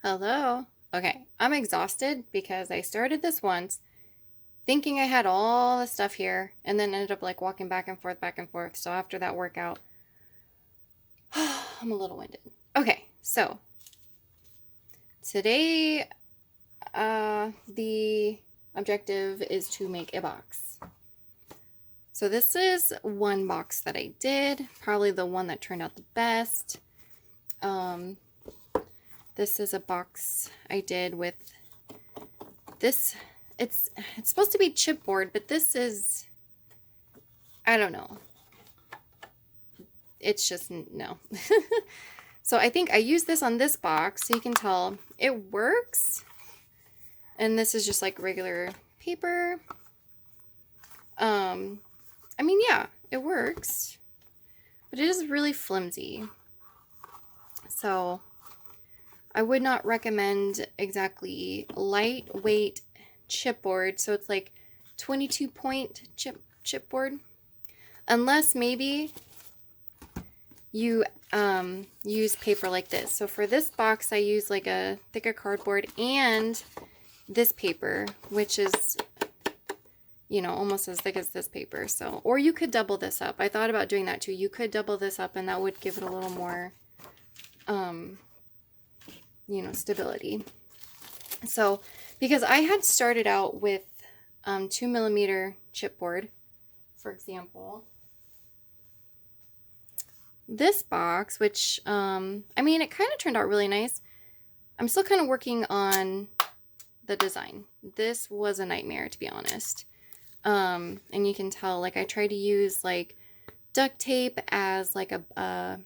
Hello. Okay, I'm exhausted because I started this once thinking I had all the stuff here and then ended up like walking back and forth, back and forth. So after that workout, I'm a little winded. Okay, so today the objective is to make a box. So this is one box that I did, probably the one that turned out the best. Um, this is a box I did with this. It's supposed to be chipboard, but this is, I don't know. It's just no. So I think I used this on this box so you can tell it works. And this is just like regular paper. I mean, yeah, it works, but it is really flimsy. So I would not recommend exactly lightweight chipboard. So it's like 22 point chipboard. Unless maybe you use paper like this. So for this box, I use like a thicker cardboard and this paper, which is, you know, almost as thick as this paper. So, or you could double this up. I thought about doing that too. You could double this up and that would give it a little more, you know, stability. So, because I had started out with 2mm chipboard, for example. This box, which, I mean, it kind of turned out really nice. I'm still kind of working on the design. This was a nightmare, to be honest. And you can tell, like, I tried to use, like, duct tape as, like, as,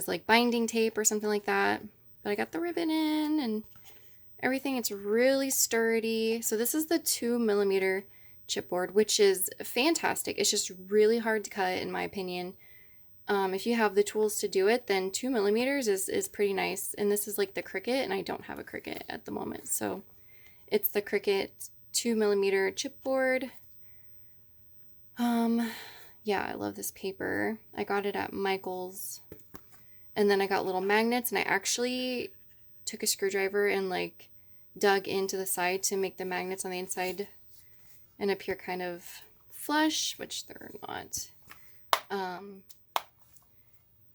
like, binding tape or something like that. But I got the ribbon in and everything. It's really sturdy. So this is the 2mm chipboard, which is fantastic. It's just really hard to cut, in my opinion. If you have the tools to do it, then 2mm is pretty nice. And this is like the Cricut, and I don't have a Cricut at the moment. So it's the Cricut 2mm chipboard. Yeah, I love this paper. I got it at Michael's. And then I got little magnets, and I actually took a screwdriver and like dug into the side to make the magnets on the inside and appear kind of flush, which they're not.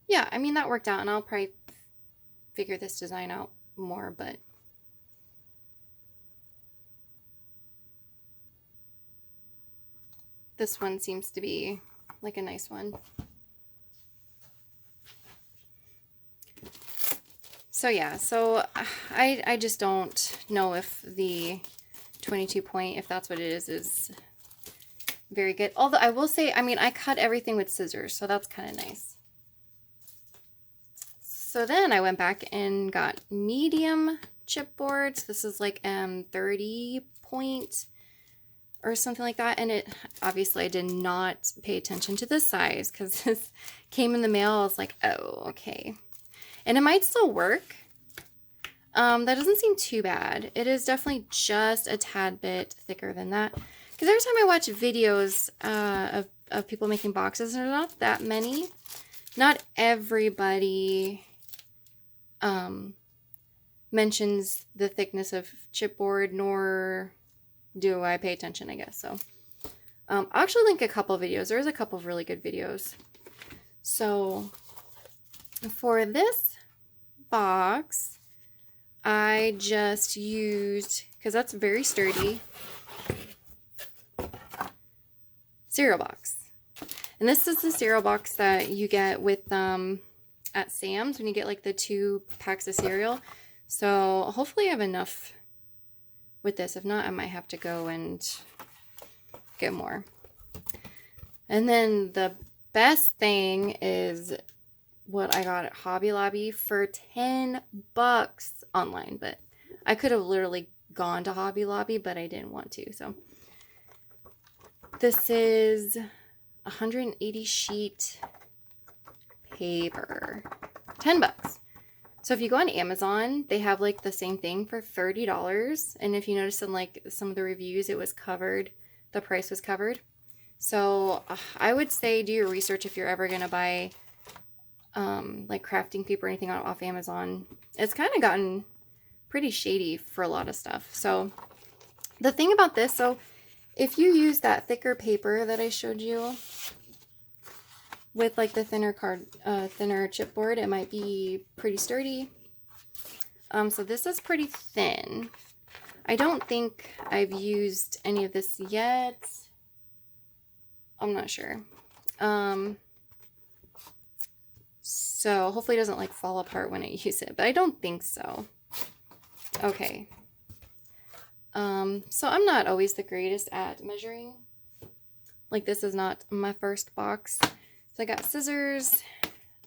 Yeah, I mean, that worked out, and I'll probably figure this design out more, but this one seems to be like a nice one. So yeah, so I just don't know if the 22 point, if that's what it is very good. Although I will say, I mean, I cut everything with scissors, so that's kind of nice. So then I went back and got medium chipboards. This is like 30 point or something like that. And it obviously I did not pay attention to the size because this came in the mail. I was like, oh, okay. And it might still work. That doesn't seem too bad. It is definitely just a tad bit thicker than that. Because every time I watch videos of people making boxes, and there's not that many. Not everybody mentions the thickness of chipboard, nor do I pay attention, I guess. So I'll actually link a couple of videos. There's a couple of really good videos. So for this box, I just used, because that's very sturdy, cereal box. And this is the cereal box that you get with at Sam's when you get like the 2 packs of cereal. So hopefully I have enough with this. If not, I might have to go and get more. And then the best thing is what I got at Hobby Lobby for $10 online. But I could have literally gone to Hobby Lobby, but I didn't want to. So this is 180 sheet paper, $10. So if you go on Amazon, they have like the same thing for $30. And if you notice in like some of the reviews, it was covered, the price was covered. So I would say do your research if you're ever going to buy like crafting paper or anything off Amazon. it's kind of gotten pretty shady for a lot of stuff. So the thing about this, so if you use that thicker paper that I showed you with like the thinner chipboard, it might be pretty sturdy. So this is pretty thin. I don't think I've used any of this yet. I'm not sure. So hopefully it doesn't like fall apart when I use it, but I don't think so. Okay. So I'm not always the greatest at measuring. Like this is not my first box. So I got scissors,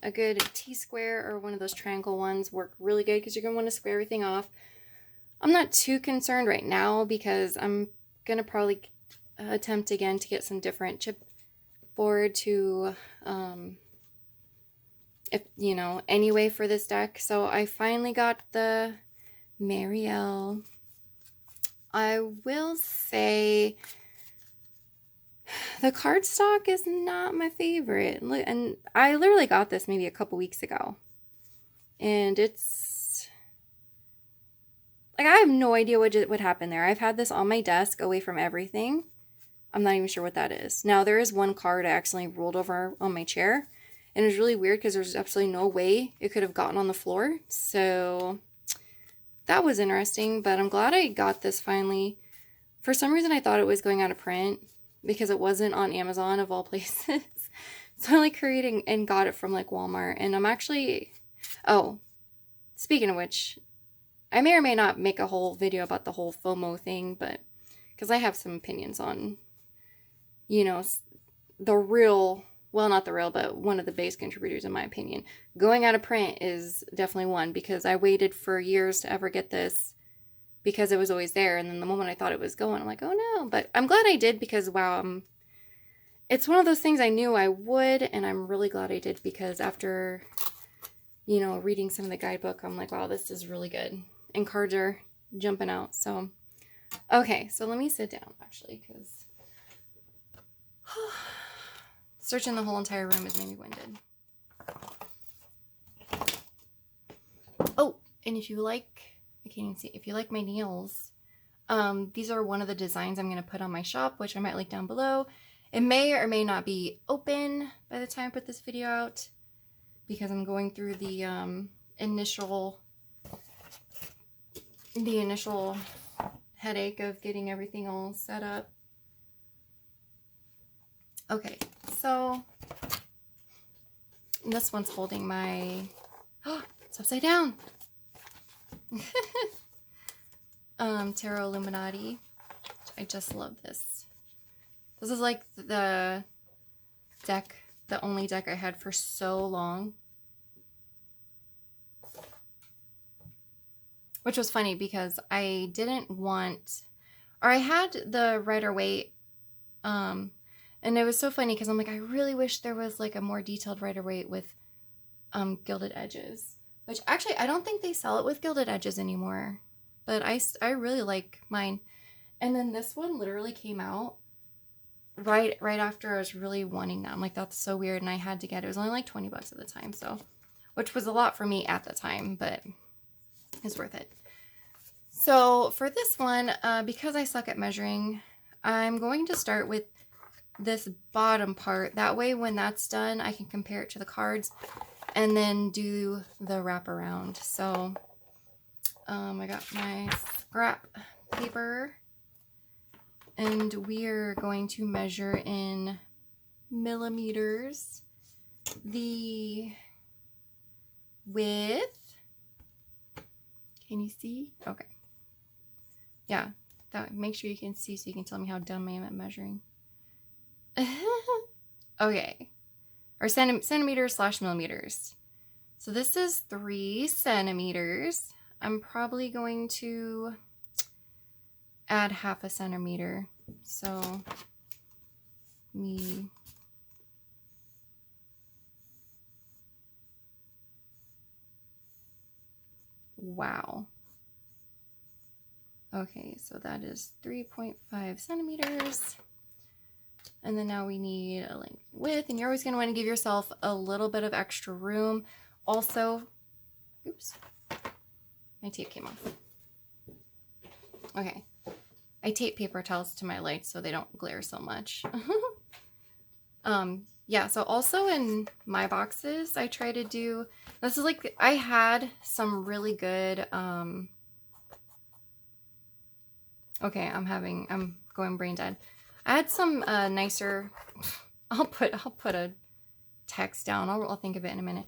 a good T-square or one of those triangle ones work really good because you're going to want to square everything off. I'm not too concerned right now because I'm going to probably attempt again to get some different chipboard to, if you know, anyway for this deck. So I finally got the Marielle. I will say the cardstock is not my favorite. And I literally got this maybe a couple weeks ago. And it's like, I have no idea what happened there. I've had this on my desk away from everything. I'm not even sure what that is. Now, there is one card I accidentally rolled over on my chair. And it was really weird because there's absolutely no way it could have gotten on the floor. So that was interesting, but I'm glad I got this finally. For some reason, I thought it was going out of print because it wasn't on Amazon of all places. So I like creating and got it from like Walmart. And I'm actually, oh, speaking of which, I may or may not make a whole video about the whole FOMO thing, but because I have some opinions on, you know, the real, well, not the real, but one of the biggest contributors in my opinion. Going out of print is definitely one because I waited for years to ever get this because it was always there. And then the moment I thought it was going, I'm like, oh no. But I'm glad I did because, wow, it's one of those things I knew I would. And I'm really glad I did because after, you know, reading some of the guidebook, I'm like, wow, this is really good. And cards are jumping out. So, okay. So let me sit down actually because searching the whole entire room has made me winded. Oh, and if you like, I can't even see, if you like my nails, these are one of the designs I'm going to put on my shop, which I might link down below. It may or may not be open by the time I put this video out because I'm going through the initial headache of getting everything all set up. Okay, so this one's holding my, oh, it's upside down. Tarot Illuminati. I just love this. This is like the deck, the only deck I had for so long. Which was funny because I didn't want, or I had the Rider-Waite, and it was so funny because I'm like, I really wish there was like a more detailed Rider-Waite with gilded edges. Which actually, I don't think they sell it with gilded edges anymore. But I really like mine. And then this one literally came out right after I was really wanting that. I'm like, that's so weird. And I had to get it. It was only like 20 bucks at the time. So, which was a lot for me at the time, but it's worth it. So for this one, because I suck at measuring, I'm going to start with this bottom part. That way when that's done, I can compare it to the cards and then do the wraparound. So I got my scrap paper and we're going to measure in millimeters the width. Can you see? Okay. Yeah, make sure you can see so you can tell me how dumb I am at measuring. Okay. Or centimeters / millimeters. So this is 3 centimeters. I'm probably going to add ½ centimeter. So wow. Okay, so that is 3.5 centimeters. And then now we need a length and width, and you're always going to want to give yourself a little bit of extra room. Also, oops, my tape came off. Okay. I tape paper towels to my lights so they don't glare so much. Yeah, so also in my boxes, I try to do, this is like, I had some really good, okay, I'm going brain dead. I had some nicer, I'll put a text down, I'll think of it in a minute.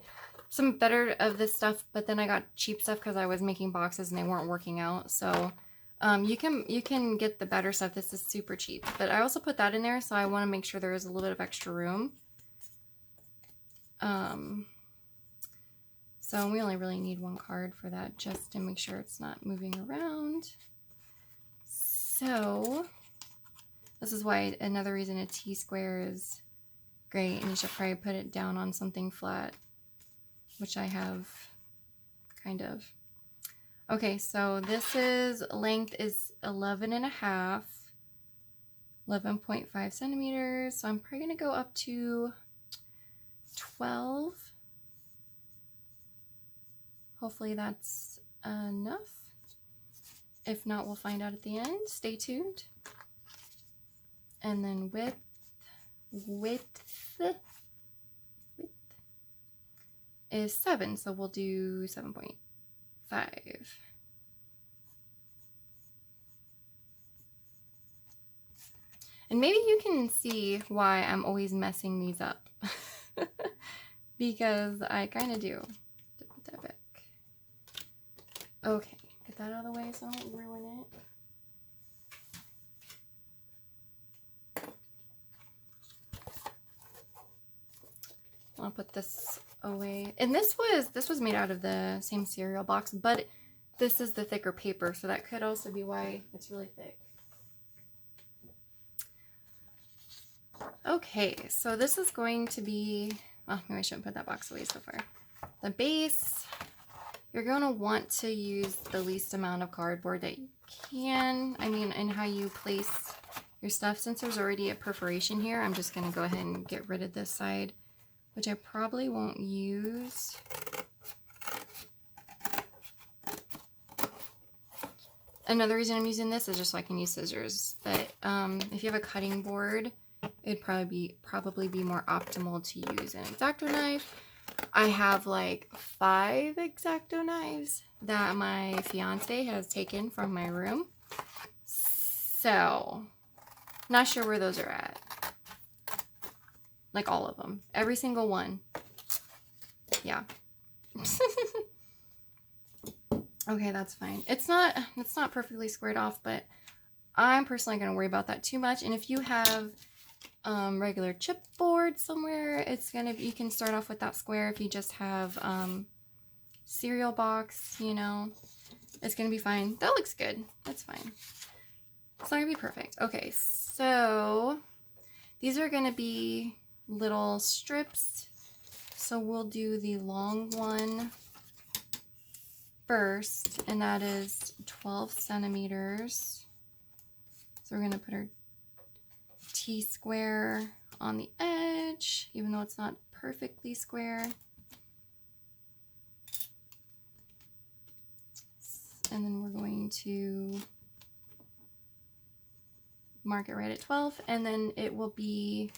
Some better of this stuff, but then I got cheap stuff because I was making boxes and they weren't working out, so you can get the better stuff. This is super cheap, but I also put that in there, so I want to make sure there is a little bit of extra room. So we only really need one card for that, just to make sure it's not moving around. So this is why another reason a T-square is great, and you should probably put it down on something flat, which I have kind of. Okay, so this is, length is 11.5 centimeters. So I'm probably gonna go up to 12. Hopefully that's enough. If not, we'll find out at the end. Stay tuned. And then width is 7, so we'll do 7.5. And maybe you can see why I'm always messing these up. Because I kind of do. Put that back. Okay, get that out of the way so I don't ruin it. I'll put this away. And this was made out of the same cereal box, but this is the thicker paper, so that could also be why it's really thick. Okay, so this is going to be, oh, maybe I shouldn't put that box away so far. The base, you're going to want to use the least amount of cardboard that you can. I mean, and how you place your stuff. Since there's already a perforation here, I'm just going to go ahead and get rid of this side, which I probably won't use. Another reason I'm using this is just so I can use scissors. But if you have a cutting board, it'd probably be more optimal to use an X-Acto knife. I have like 5 X-Acto knives that my fiance has taken from my room. So, not sure where those are at. Like all of them. Every single one. Yeah. Okay, that's fine. It's not perfectly squared off, but I'm personally going to worry about that too much. And if you have regular chipboard somewhere, it's gonna, you can start off with that square. If you just have cereal box, you know, it's gonna be fine. That looks good. That's fine. It's not gonna be perfect. Okay, so these are gonna be little strips. So we'll do the long one first, and that is 12 centimeters. So we're gonna put our T-square on the edge, even though it's not perfectly square. And then we're going to mark it right at 12, and then it will be,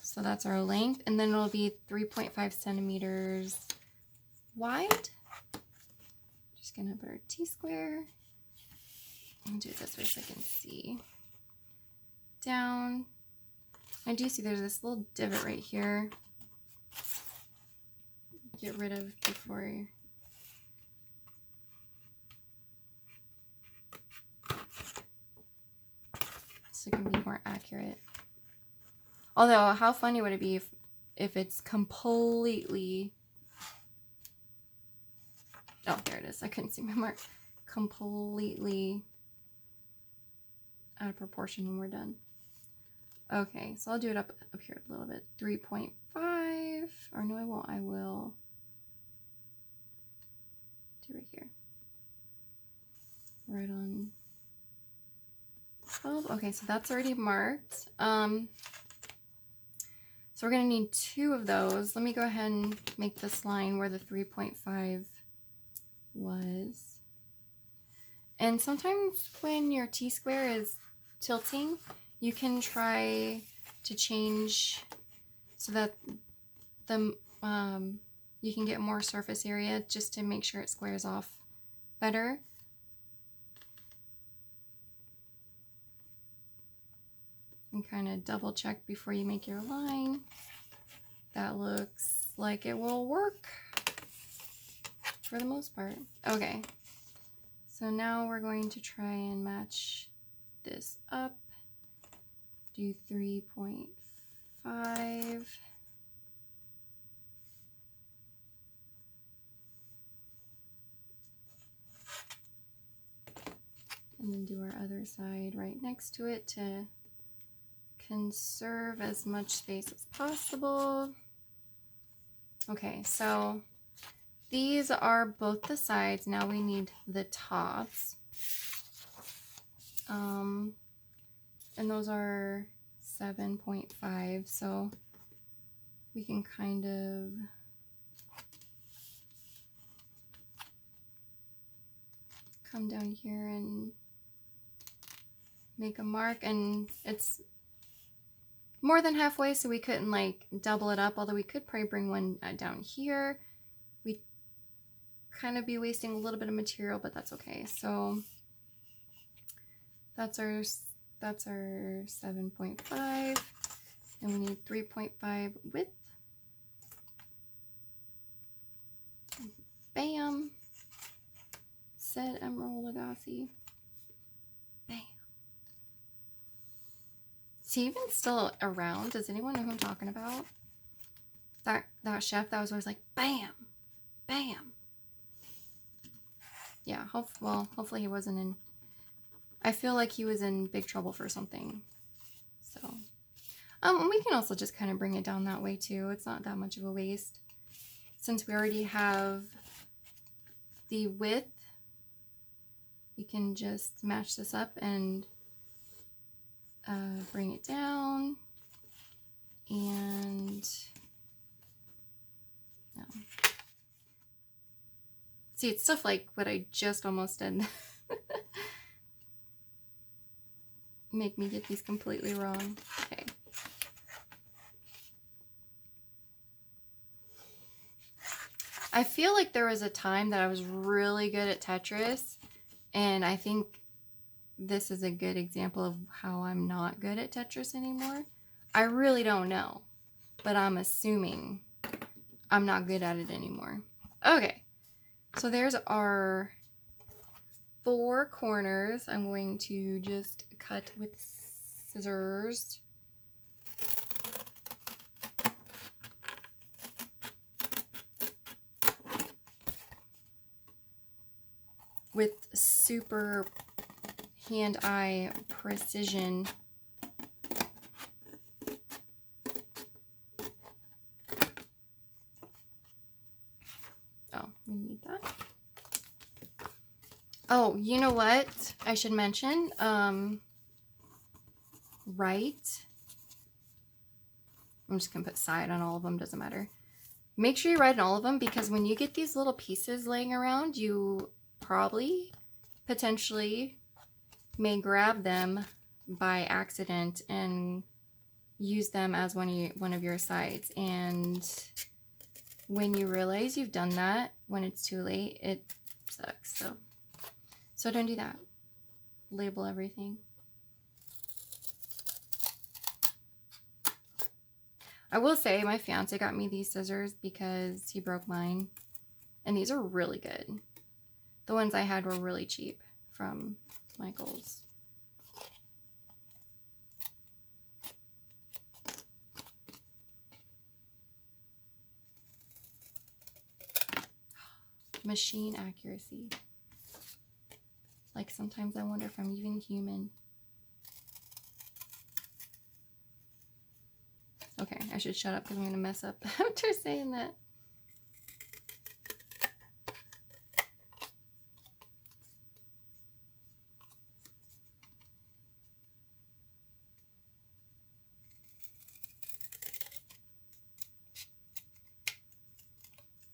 so that's our length, and then it'll be 3.5 centimeters wide. Just gonna put our T-square. I'll do it this way so I can see. Down. I do see there's this little divot right here. Get rid of before so it can be more accurate. Although, how funny would it be if it's completely, oh, there it is. I couldn't see my mark. Completely out of proportion when we're done. Okay, so I'll do it up here a little bit. 3.5, or no, I won't. I will do right here. Right on 12. Okay, so that's already marked. So we're gonna need 2 of those. Let me go ahead and make this line where the 3.5 was. And sometimes when your T-square is tilting, you can try to change so that the you can get more surface area just to make sure it squares off better. And kind of double check before you make your line. That looks like it will work for the most part. Okay, so now we're going to try and match this up. Do 3.5. And then do our other side right next to it to conserve as much space as possible. Okay, so these are both the sides. Now we need the tops. And those are 7.5, so we can kind of come down here and make a mark, and it's more than halfway, so we couldn't like double it up, although we could probably bring one down here. We'd kind of be wasting a little bit of material, but that's okay. So that's our 7.5, and we need 3.5 width. Bam! Said Emerald Lagasse. Bam! Is he even still around? Does anyone know who I'm talking about? That chef that was always like, bam! Bam! Yeah, hopefully he wasn't in... I feel like he was in big trouble for something. So, we can also just kind of bring it down that way too. It's not that much of a waste. Since we already have the width, we can just match this up and bring it down. And no. See, it's stuff like what I just almost did. Make me get these completely wrong. Okay. I feel like there was a time that I was really good at Tetris, and I think this is a good example of how I'm not good at Tetris anymore. I really don't know, but I'm assuming I'm not good at it anymore. Okay, so there's our 4 corners. I'm going to just cut with scissors. With super hand-eye precision. Oh, we need that. Oh, you know what I should mention? Right. I'm just gonna put side on all of them, doesn't matter. Make sure you write on all of them, because when you get these little pieces laying around, you probably, potentially, may grab them by accident and use them as one of your sides. And when you realize you've done that, when it's too late, it sucks. So don't do that. Label everything. I will say my fiance got me these scissors because he broke mine, and these are really good. The ones I had were really cheap from Michael's. Machine accuracy. Like, sometimes I wonder if I'm even human. Okay, I should shut up because I'm going to mess up after saying that.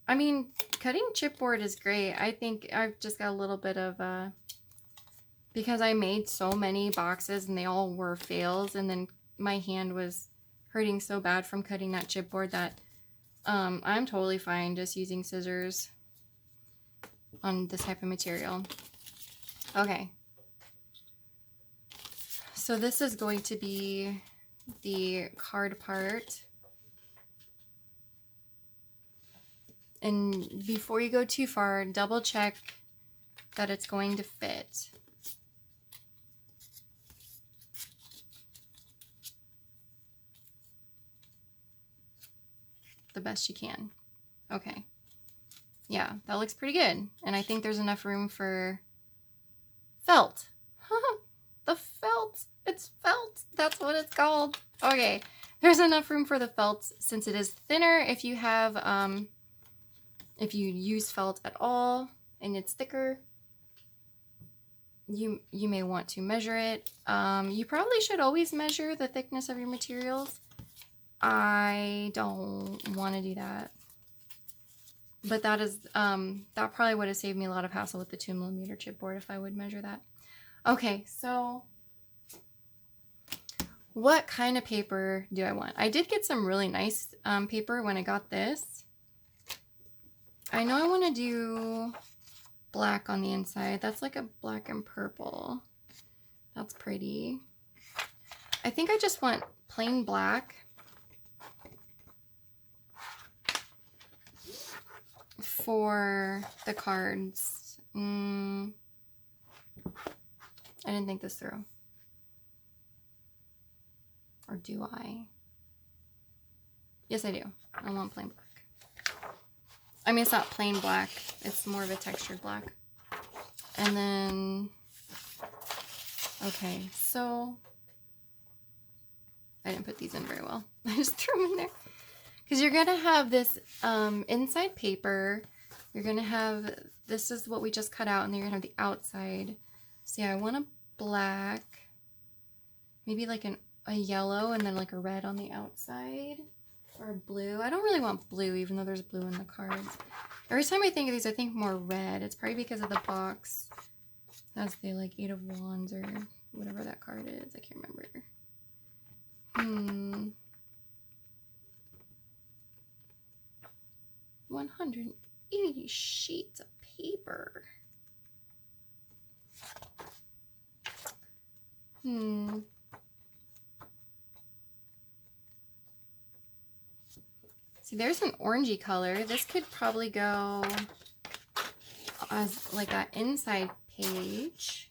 I mean, cutting chipboard is great. I think I've just got a little bit of, because I made so many boxes and they all were fails, and then my hand was hurting so bad from cutting that chipboard that I'm totally fine just using scissors on this type of material. Okay. So this is going to be the card part. And before you go too far, double check that it's going to fit. The best you can. Okay. Yeah, that looks pretty good. And I think there's enough room for felt. The felt. It's felt. That's what it's called. Okay. There's enough room for the felt since it is thinner. If you have, if you use felt at all and it's thicker, you may want to measure it. You probably should always measure the thickness of your materials. I don't want to do that. But that is, that probably would have saved me a lot of hassle with the 2mm chipboard if I would measure that. Okay, so what kind of paper do I want? I did get some really nice paper when I got this. I know I want to do black on the inside. That's like a black and purple. That's pretty. I think I just want plain black for the cards. I didn't think this through. Or do I? Yes, I do. I want plain black. I mean, it's not plain black. It's more of a textured black. And then, okay, so I didn't put these in very well. I just threw them in there. Because you're going to have this inside paper. You're going to have, this is what we just cut out, and then you're going to have the outside. So yeah, I want a black, maybe like a yellow and then like a red on the outside, or a blue. I don't really want blue, even though there's blue in the cards. Every time I think of these, I think more red. It's probably because of the box. That's the like 8 of Wands or whatever that card is. I can't remember. 180 sheets of paper. See, there's an orangey color. This could probably go as like that inside page.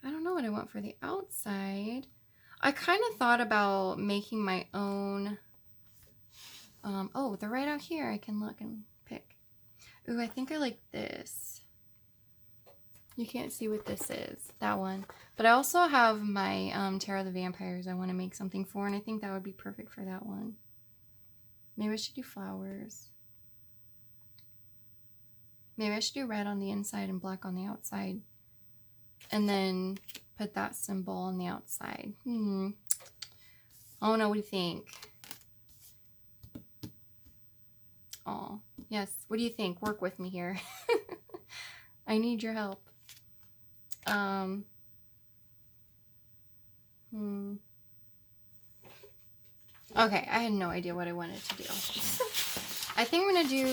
I don't know what I want for the outside. I kind of thought about making my own. Oh, they're right out here. I can look and pick. Ooh, I think I like this. You can't see what this is, that one. But I also have my Terror of the Vampires I want to make something for, and I think that would be perfect for that one. Maybe I should do flowers. Maybe I should do red on the inside and black on the outside. And then put that symbol on the outside. I don't know, what do you think? Oh, yes. What do you think? Work with me here. I need your help. Okay, I had no idea what I wanted to do. I think I'm going to do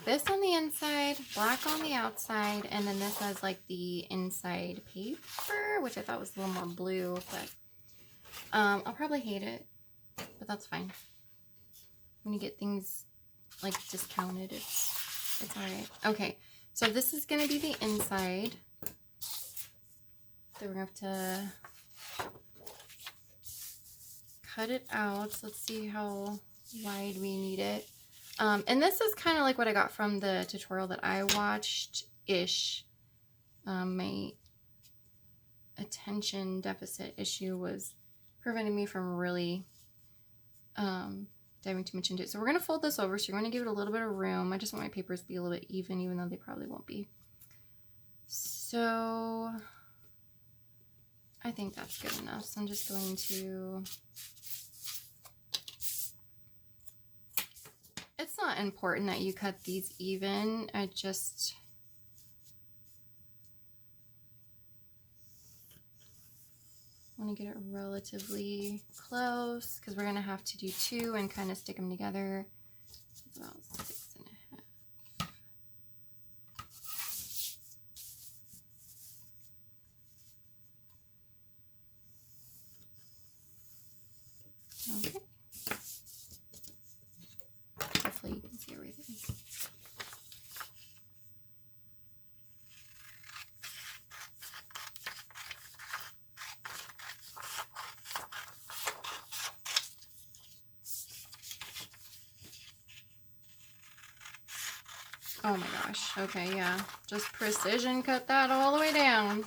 this on the inside, black on the outside, and then this as like the inside paper, which I thought was a little more blue, but I'll probably hate it, but that's fine. When you get things like discounted, it's alright. Okay, so this is going to be the inside. So we're going to have to cut it out. So let's see how wide we need it. And this is kind of like what I got from the tutorial that I watched-ish. My attention deficit issue was preventing me from really diving too much into it. So we're going to fold this over. So you're going to give it a little bit of room. I just want my papers to be a little bit even though they probably won't be. So I think that's good enough. So I'm just going to It's not important that you cut these even. I just want to get it relatively close because we're going to have to do 2 and kind of stick them together. It's about 6.5. Okay. Hopefully you can see everything. Oh my gosh. Okay, yeah. Just precision cut that all the way down.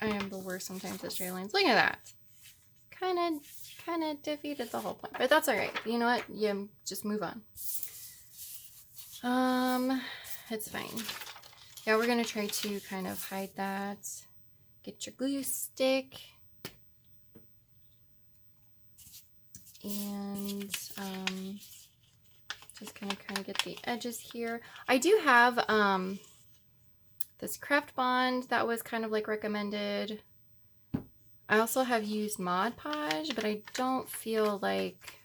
I am the worst sometimes at straight lines. Look at that. Kind of defeated the whole point. But that's alright. You know what? You just move on. It's fine. Yeah, we're going to try to kind of hide that. Get your glue stick. And just kind of get the edges here. I do have this craft bond that was kind of like recommended. I also have used Mod Podge, but I don't feel like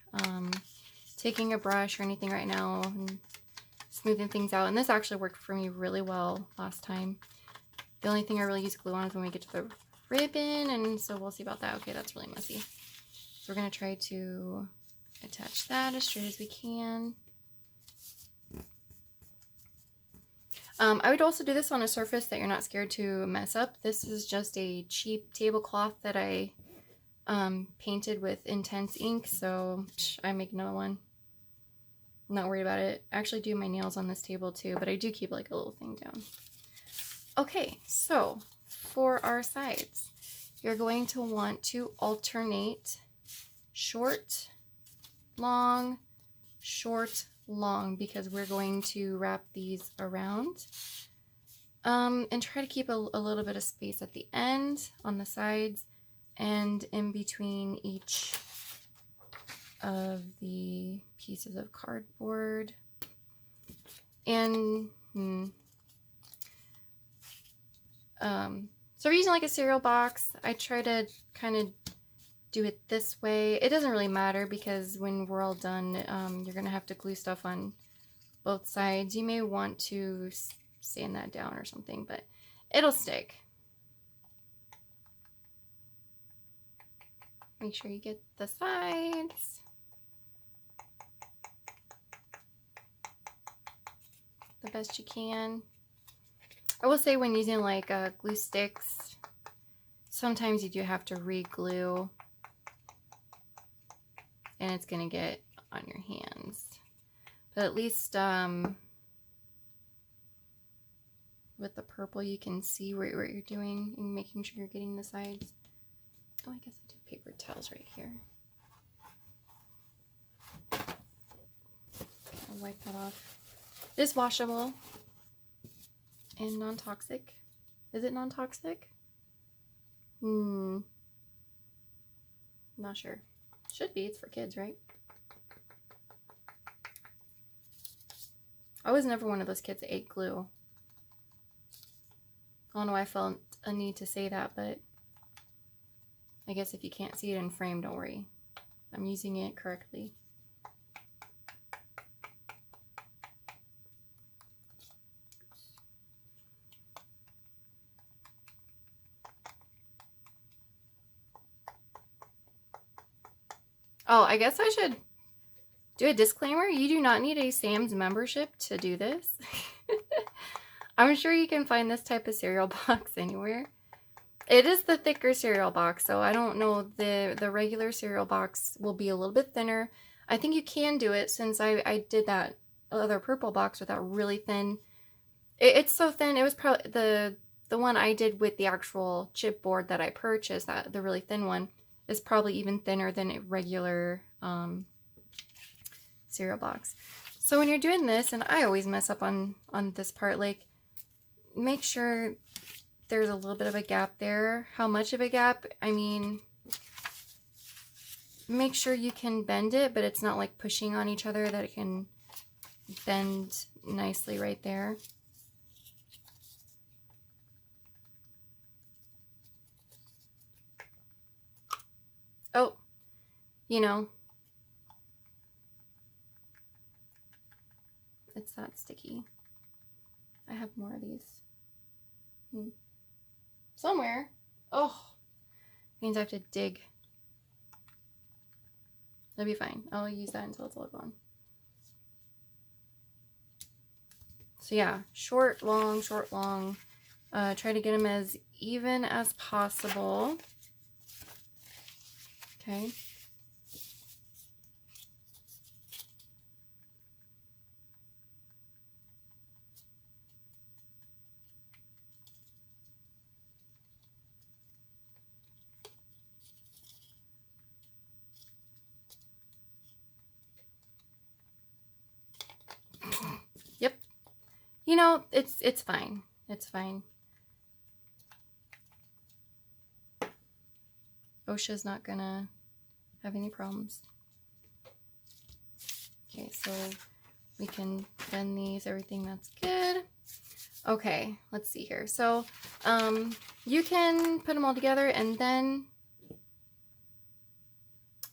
taking a brush or anything right now and smoothing things out. And this actually worked for me really well last time. The only thing I really use glue on is when we get to the ribbon, and so we'll see about that. Okay, that's really messy. So we're going to try to attach that as straight as we can. I would also do this on a surface that you're not scared to mess up. This is just a cheap tablecloth that I painted with intense ink, so I make another one. I'm not worried about it. I actually do my nails on this table too, but I do keep like a little thing down. Okay, so for our sides, you're going to want to alternate short, long, short, long, because we're going to wrap these around. And try to keep a little bit of space at the end, on the sides, and in between each of the pieces of cardboard. And so we're using like a cereal box. I try to kind of do it this way. It doesn't really matter because when we're all done, you're gonna have to glue stuff on both sides. You may want to sand that down or something, but it'll stick. Make sure you get the sides. The best you can. I will say when using like glue sticks, sometimes you do have to re-glue and it's gonna get on your hands. But at least with the purple you can see what you're doing and making sure you're getting the sides. Oh, I guess I do paper towels right here. I'll wipe that off. It is washable and non-toxic. Is it non-toxic? Not sure. Should be. It's for kids, right? I was never one of those kids that ate glue. I don't know why I felt a need to say that, but I guess if you can't see it in frame, don't worry. I'm using it correctly. Oh, I guess I should do a disclaimer. You do not need a Sam's membership to do this. I'm sure you can find this type of cereal box anywhere. It is the thicker cereal box, so I don't know. The regular cereal box will be a little bit thinner. I think you can do it since I did that other purple box with that really thin. It's so thin. It was probably the one I did with the actual chipboard that I purchased, the really thin one, is probably even thinner than a regular cereal box. So when you're doing this, and I always mess up on this part, like make sure there's a little bit of a gap there. How much of a gap? I mean, make sure you can bend it, but it's not like pushing on each other, that it can bend nicely right there. Oh, you know, it's that sticky. I have more of these. Somewhere. Oh, means I have to dig. That'll be fine. I'll use that until it's all gone. So yeah, short, long, short, long. Try to get them as even as possible. Okay. Yep. You know, it's fine. It's fine. OSHA's not gonna have any problems. Okay, so we can bend these, everything, that's good. Okay, let's see here. So you can put them all together and then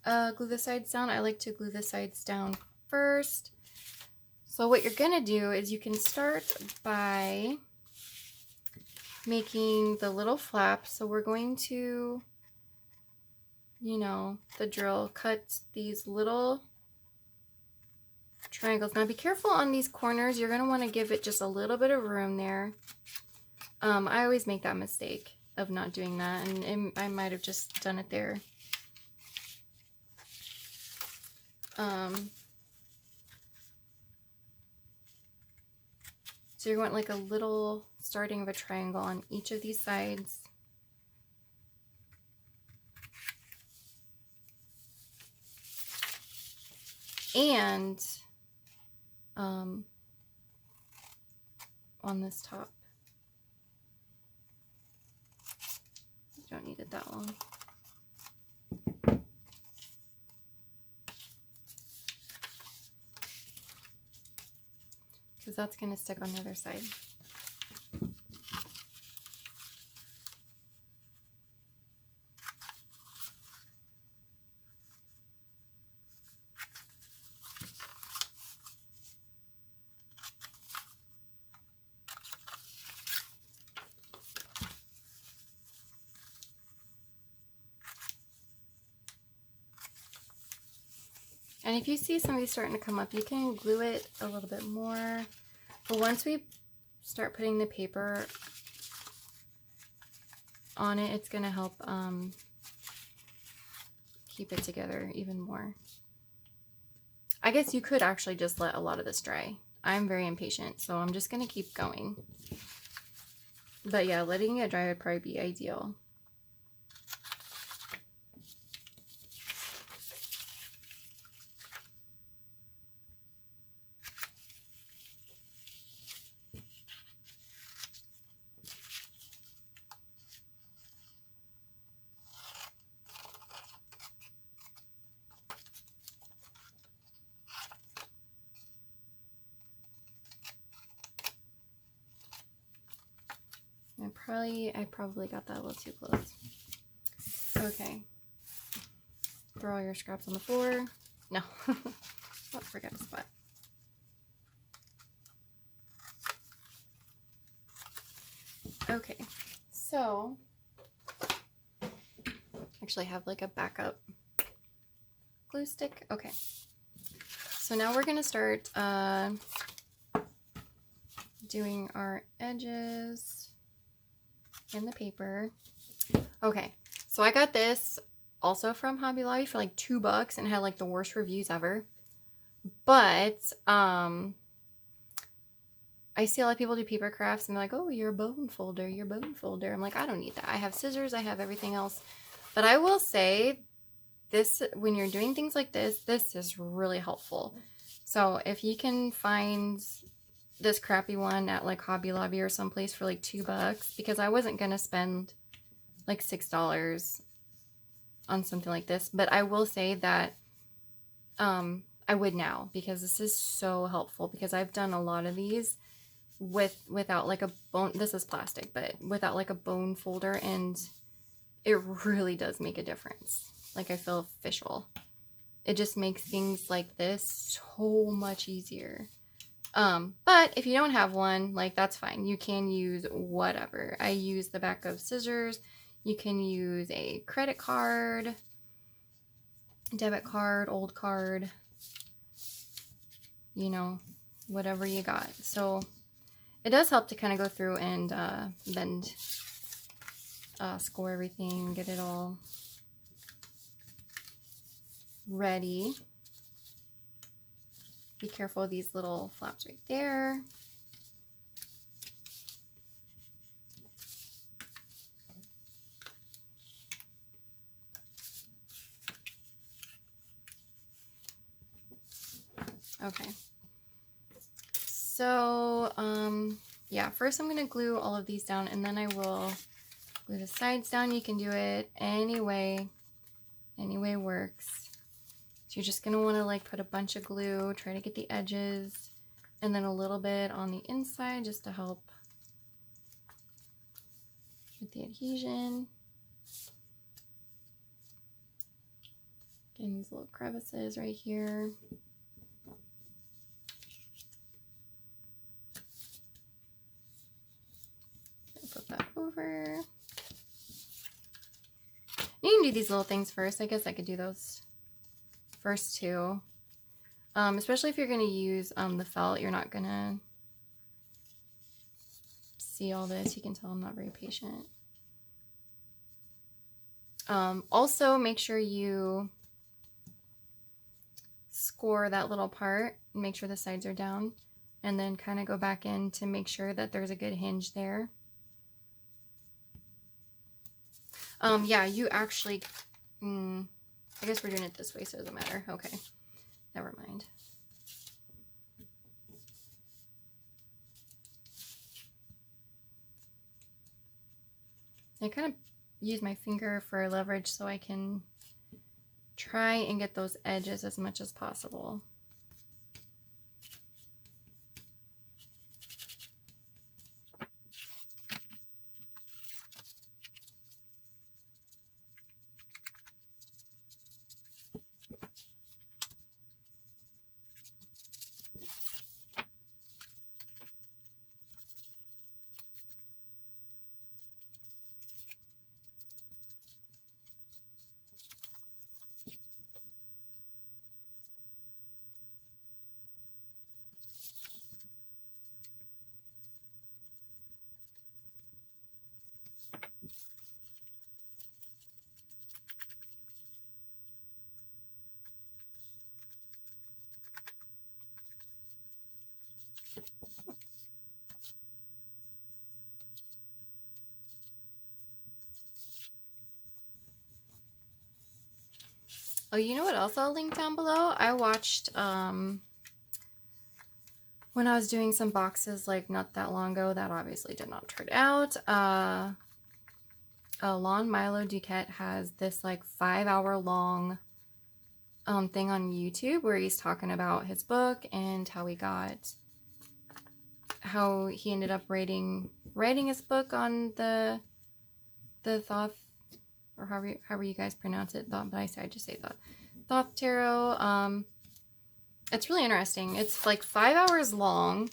glue the sides down. I like to glue the sides down first. So what you're gonna do is you can start by making the little flap. So we're going to, you know, the drill, cut these little triangles. Now be careful on these corners. You're going to want to give it just a little bit of room there. I always make that mistake of not doing that, and I might have just done it there. So you want like a little starting of a triangle on each of these sides. And on this top. You don't need it that long. Because that's going to stick on the other side. And if you see some of these starting to come up, you can glue it a little bit more. But once we start putting the paper on it, it's going to help keep it together even more. I guess you could actually just let a lot of this dry. I'm very impatient, so I'm just going to keep going. But yeah, letting it dry would probably be ideal. I probably got that a little too close. Okay. Throw all your scraps on the floor. No. Oh, forgot a spot. Okay. So, actually have like a backup glue stick. Okay. So now we're going to start doing our edges in the paper. Okay, so I got this also from Hobby Lobby for like $2 and had like the worst reviews ever. But I see a lot of people do paper crafts and they're like, oh, your bone folder, your bone folder. I'm like, I don't need that. I have scissors, I have everything else. But I will say this, when you're doing things like this is really helpful. So if you can find this crappy one at like Hobby Lobby or someplace for like $2, because I wasn't gonna spend like $6 something like this, but I will say that I would now, because this is so helpful, because I've done a lot of these without like a bone. This is plastic, but without like a bone folder, and it really does make a difference. Like, I feel official. It just makes things like this so much easier. But if you don't have one, like, that's fine. You can use whatever. I use the back of scissors. You can use a credit card, debit card, old card, you know, whatever you got. So it does help to kind of go through and bend, score everything, get it all ready. Be careful of these little flaps right there. Okay. So, yeah, first I'm going to glue all of these down, and then I will glue the sides down. You can do it any way works. So you're just going to want to like put a bunch of glue, try to get the edges, and then a little bit on the inside just to help with the adhesion. Getting these little crevices right here. Put that over. You can do these little things first. I guess I could do those first too. Especially if you're going to use the felt, you're not going to see all this. You can tell I'm not very patient. Also, make sure you score that little part. Make sure the sides are down. And then kind of go back in to make sure that there's a good hinge there. Yeah, you actually, I guess we're doing it this way, so it doesn't matter. Okay, never mind. I kind of use my finger for leverage so I can try and get those edges as much as possible. Oh, you know what else I'll link down below? I watched, when I was doing some boxes like not that long ago, that obviously did not turn out, Milo DuQuette has this like 5-hour long thing on YouTube where he's talking about his book and how he ended up writing his book on the Thoth, or however you guys pronounce it, Thoth, but I just say Thoth tarot. It's really interesting. It's like 5 hours long,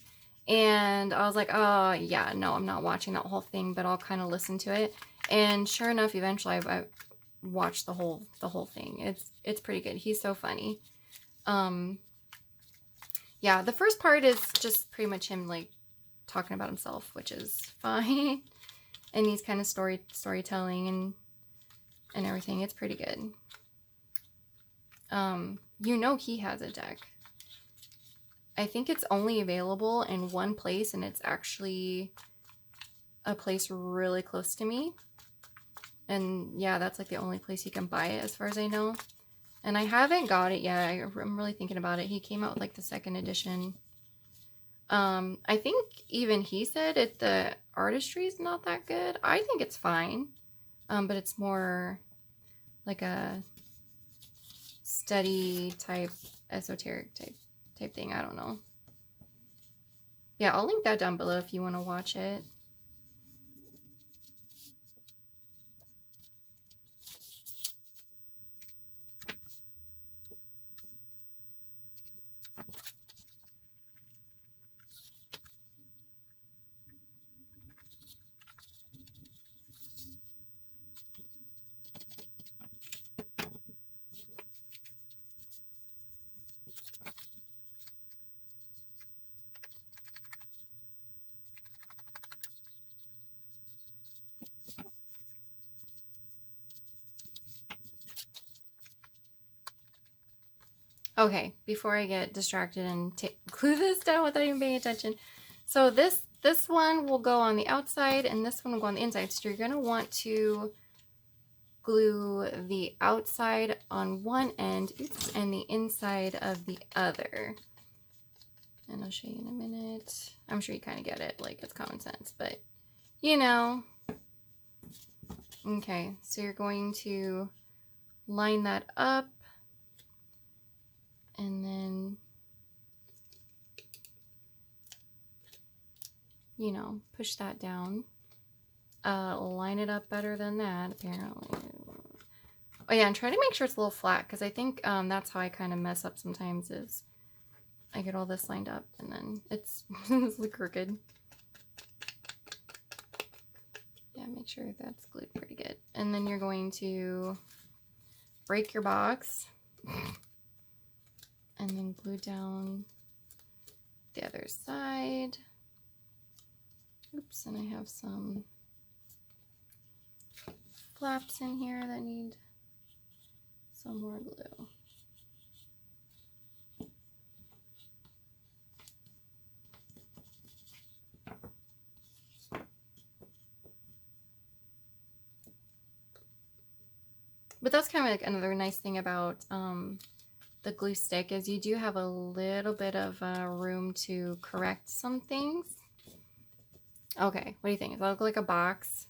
and I was like, oh yeah, no, I'm not watching that whole thing, but I'll kind of listen to it. And sure enough, eventually I watched the whole thing. It's pretty good. He's so funny. Yeah, the first part is just pretty much him like talking about himself, which is fine. And he's kind of storytelling and everything. It's pretty good. You know, he has a deck. I think it's only available in one place, and it's actually a place really close to me. And yeah, that's like the only place you can buy it as far as I know. And I haven't got it yet. I'm really thinking about it. He came out with like the 2nd edition. I think even he said the artistry is not that good. I think it's fine. But it's more like a study type, esoteric type thing. I don't know. Yeah, I'll link that down below if you want to watch it. Okay, before I get distracted and glue this down without even paying attention. So this one will go on the outside and this one will go on the inside. So you're going to want to glue the outside on one end, oops, and the inside of the other. And I'll show you in a minute. I'm sure you kind of get it, like it's common sense, but you know. Okay, so you're going to line that up. And then, you know, push that down. Line it up better than that, apparently. Oh yeah, and try to make sure it's a little flat, because I think that's how I kind of mess up sometimes, is I get all this lined up, and then it's crooked. Yeah, make sure that's glued pretty good. And then you're going to break your box. And then glue down the other side. Oops, and I have some flaps in here that need some more glue. But that's kind of like another nice thing about the glue stick, is you do have a little bit of room to correct some things. Okay, what do you think? Does that look like a box?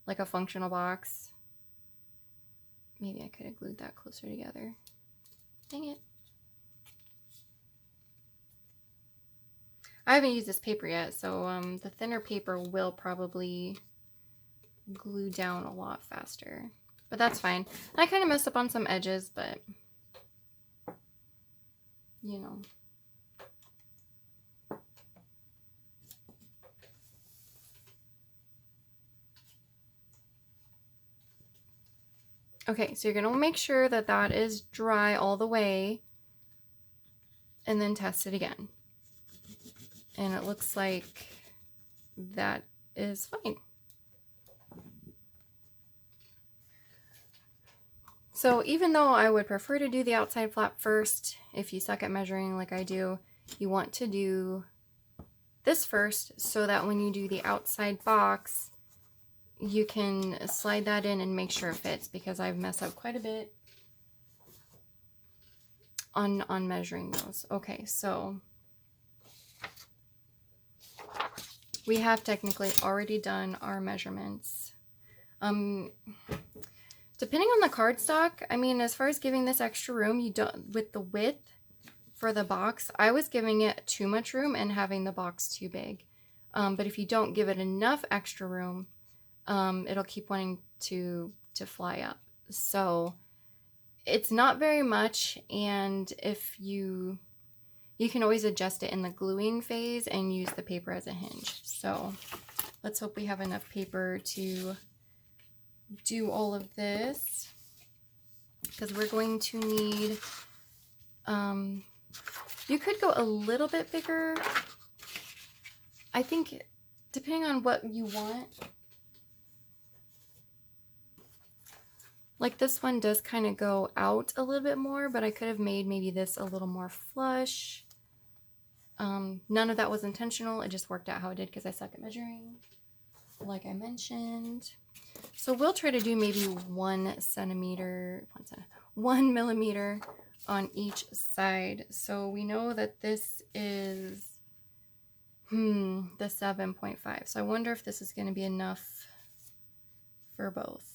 Like a functional box? Maybe I could have glued that closer together. Dang it. I haven't used this paper yet, so the thinner paper will probably glue down a lot faster. But that's fine. I kind of messed up on some edges, but you know. Okay, so you're going to make sure that that is dry all the way and then test it again. And it looks like that is fine. So even though I would prefer to do the outside flap first, if you suck at measuring like I do, you want to do this first so that when you do the outside box, you can slide that in and make sure it fits, because I've messed up quite a bit on measuring those. Okay, so we have technically already done our measurements. Depending on the cardstock, I mean, as far as giving this extra room, you don't, with the width for the box, I was giving it too much room and having the box too big. But if you don't give it enough extra room, it'll keep wanting to fly up. So it's not very much, and if you can always adjust it in the gluing phase and use the paper as a hinge. So let's hope we have enough paper to do all of this, because we're going to need, you could go a little bit bigger. I think depending on what you want. Like this one does kind of go out a little bit more, but I could have made maybe this a little more flush. None of that was intentional. It just worked out how it did because I suck at measuring, like I mentioned. So we'll try to do maybe 1 millimeter on each side. So we know that this is the 7.5. So I wonder if this is going to be enough for both.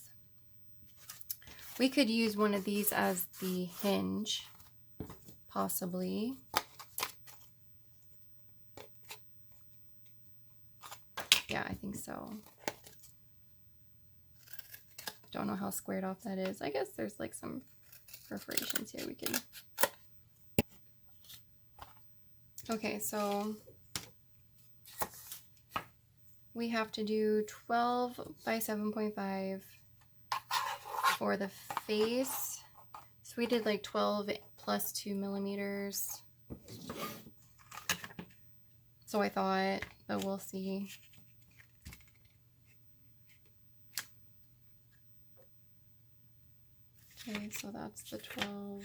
We could use one of these as the hinge, possibly. Yeah, I think so. Don't know how squared off that is. I guess there's like some perforations here we can. Okay, so we have to do 12 by 7.5 for the face. So we did like 12 plus 2 millimeters. So I thought, but we'll see. Okay, so that's the 12.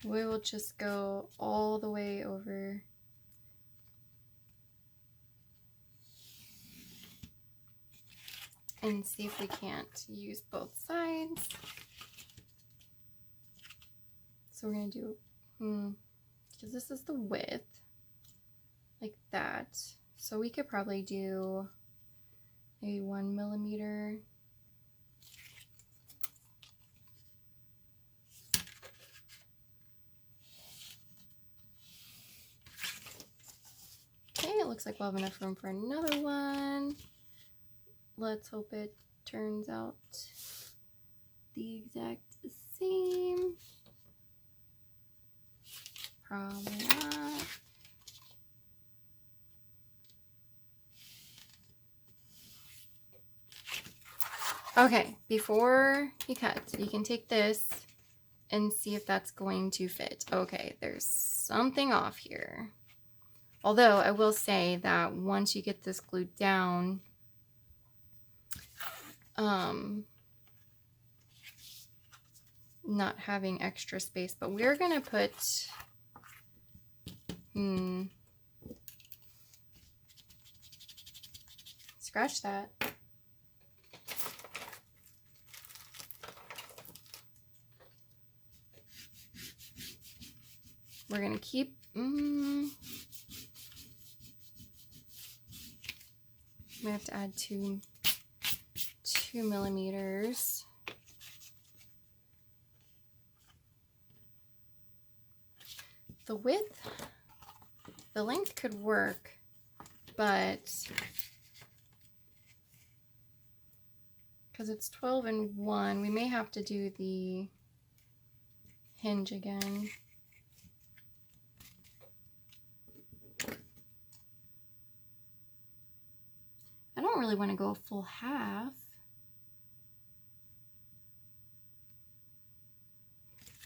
We will just go all the way over. And see if we can't use both sides. So we're gonna do, because this is the width, like that. So we could probably do a 1 millimeter. Okay, it looks like we'll have enough room for another one. Let's hope it turns out the exact same. Probably not. Okay, before you cut, you can take this and see if that's going to fit. Okay, there's something off here. Although I will say that once you get this glued down, not having extra space, but we're gonna put, scratch that. We're gonna keep, we have to add 2 millimeters. The width, the length could work, but because it's 12 and 1, we may have to do the hinge again. I don't really want to go a full half.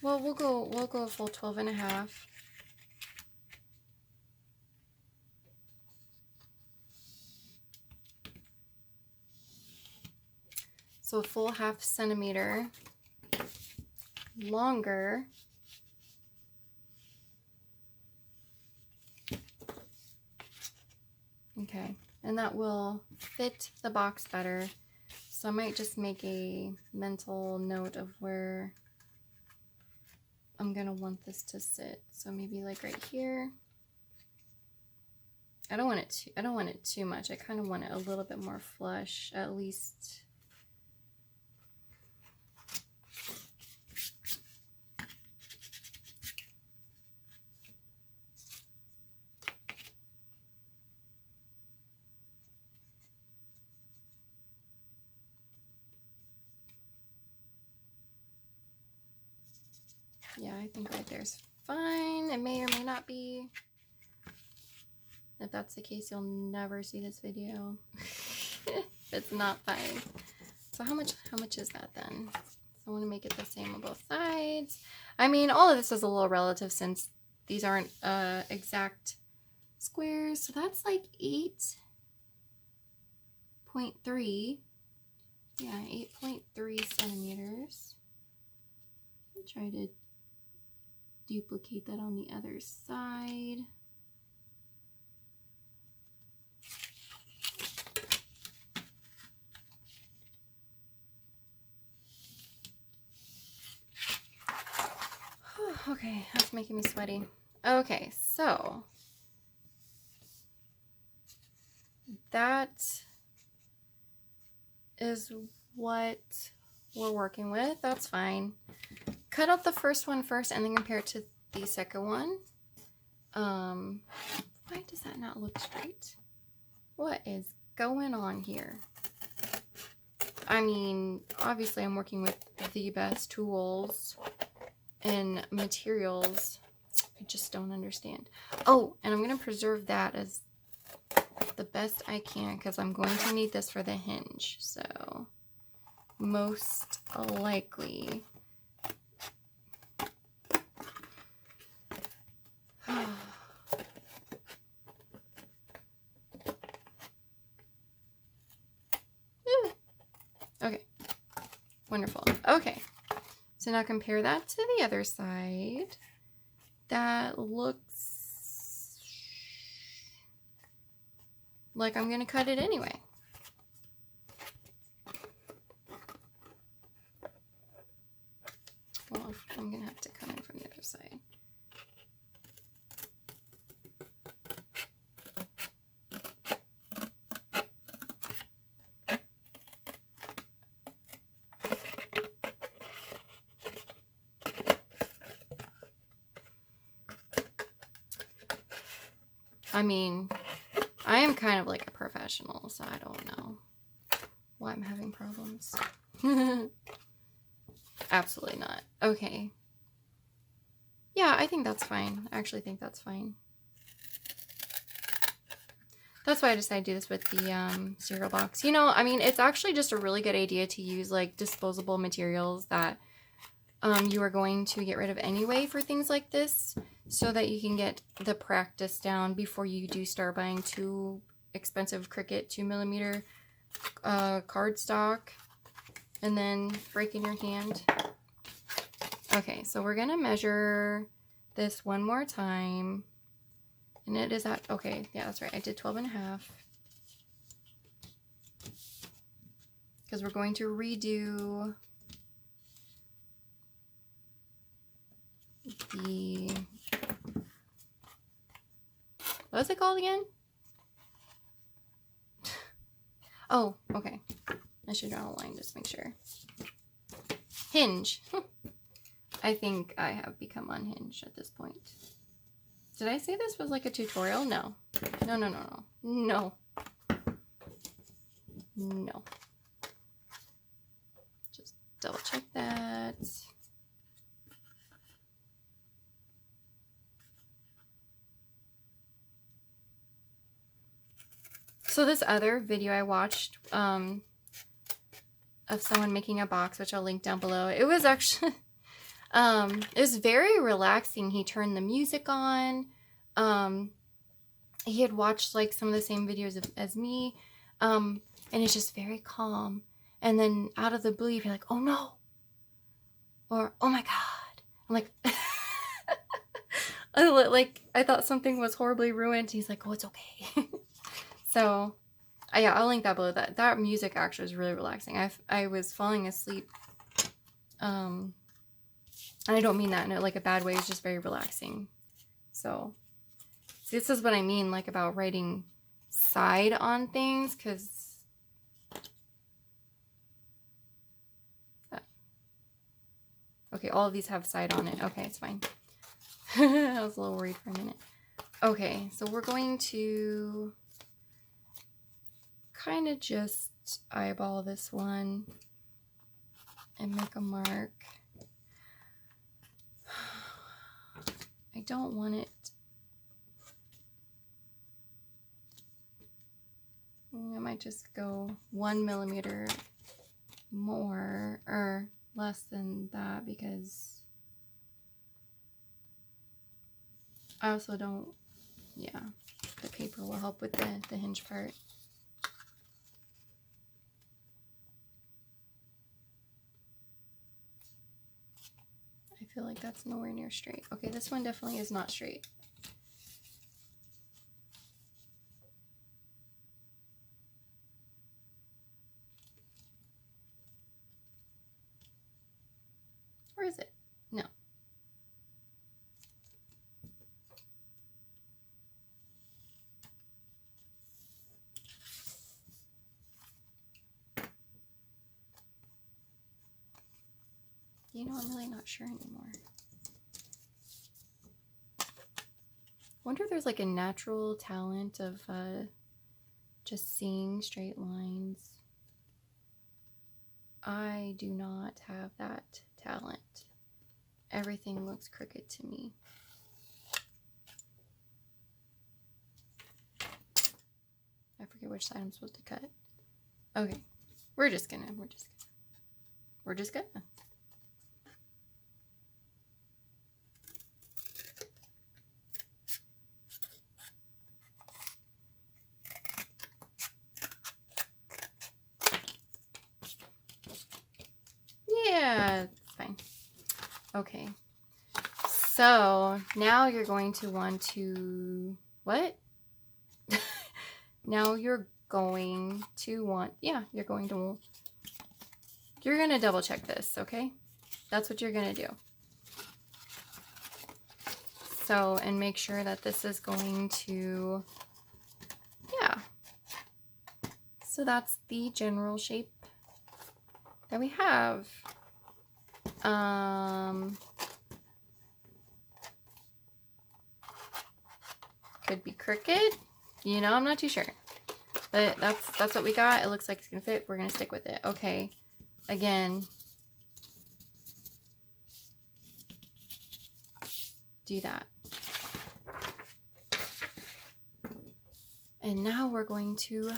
Well, we'll go a full 12 and a half. So a full ½ centimeter longer. Okay, and that will fit the box better. So I might just make a mental note of where I'm gonna want this to sit. So maybe like right here. I don't want it too much. I kind of want it a little bit more flush, at least. Yeah, I think right there's fine. It may or may not be. If that's the case, you'll never see this video. It's not fine. So how much is that then? So I want to make it the same on both sides. I mean, all of this is a little relative since these aren't exact squares. So that's like 8.3. Yeah, 8.3 centimeters. I'll try to duplicate that on the other side. Okay, that's making me sweaty. Okay, so that is what we're working with. That's fine. Cut out the first one first and then compare it to the second one. Why does that not look straight? What is going on here? I mean, obviously I'm working with the best tools and materials. I just don't understand. Oh, and I'm going to preserve that as the best I can because I'm going to need this for the hinge. So, most likely. Okay, wonderful. Okay, so now compare that to the other side. That looks like I'm gonna cut it anyway. Well, I'm gonna have to come in from the other side. I mean, I am kind of like a professional, so I don't know why I'm having problems. Absolutely not. Okay. Yeah, I think that's fine. I actually think that's fine. That's why I decided to do this with the cereal box. You know, I mean, it's actually just a really good idea to use like disposable materials that you are going to get rid of anyway for things like this, so that you can get the practice down before you do start buying too expensive Cricut 2mm cardstock and then breaking your hand. Okay, so we're gonna measure this one more time, and it is at, okay, yeah, that's right, I did 12.5 because we're going to redo the, what's it called again? Oh, okay. I should draw a line just to make sure. Hinge. I think I have become unhinged at this point. Did I say this was like a tutorial? No. No, no, no, no. No. No. Just double check that. So this other video I watched of someone making a box, which I'll link down below, it was actually it was very relaxing. He turned the music on. He had watched like some of the same videos as me, and it's just very calm. And then out of the blue, you'd be like, "Oh no," or "Oh my god." I'm like, like I thought something was horribly ruined. He's like, "Oh, it's okay." So, yeah, I'll link that below. That music actually was really relaxing. I was falling asleep, and I don't mean that in like a bad way. It's just very relaxing. So, see, this is what I mean, like about writing side on things, because okay, all of these have side on it. Okay, it's fine. I was a little worried for a minute. Okay, so we're going to kind of just eyeball this one and make a mark. I don't want it. I might just go 1mm more or less than that, because I also don't, yeah, the paper will help with the hinge part. I feel like that's nowhere near straight. Okay, this one definitely is not straight. Or is it? No. You know, I'm really not sure anymore. Wonder if there's like a natural talent of just seeing straight lines. I do not have that talent. Everything looks crooked to me. I forget which side I'm supposed to cut. Okay, we're just gonna. Yeah, it's fine. Okay, so now you're going to want to, what? Now you're going to want, yeah, you're going to double check this, okay? That's what you're gonna do. So, and make sure that this is going to, yeah. So that's the general shape that we have. Could be crooked, you know, I'm not too sure. But that's what we got. It looks like it's gonna fit. We're gonna stick with it. Okay. Again. Do that. And now we're going to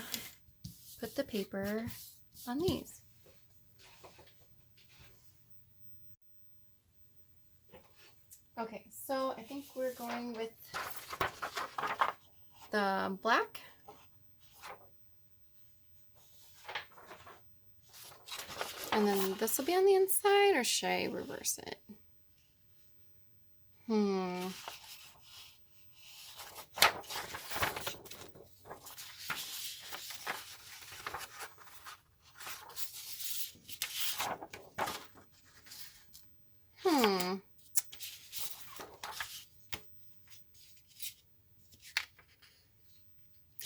put the paper on these. Okay, so I think we're going with the black. And then this will be on the inside, or should I reverse it?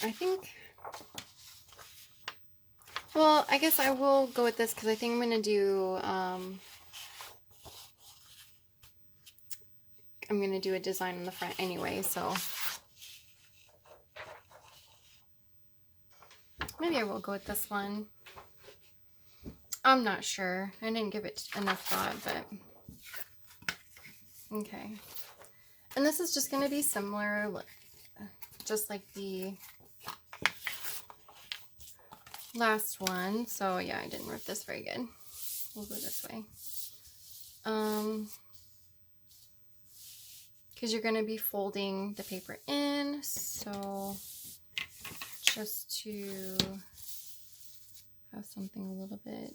I think, well, I guess I will go with this because I think I'm going to do, I'm going to do a design on the front anyway, so maybe I will go with this one. I'm not sure. I didn't give it enough thought, but okay. And this is just going to be similar, just like the last one. So yeah, I didn't rip this very good. We'll go this way. Because you're going to be folding the paper in, so just to have something a little bit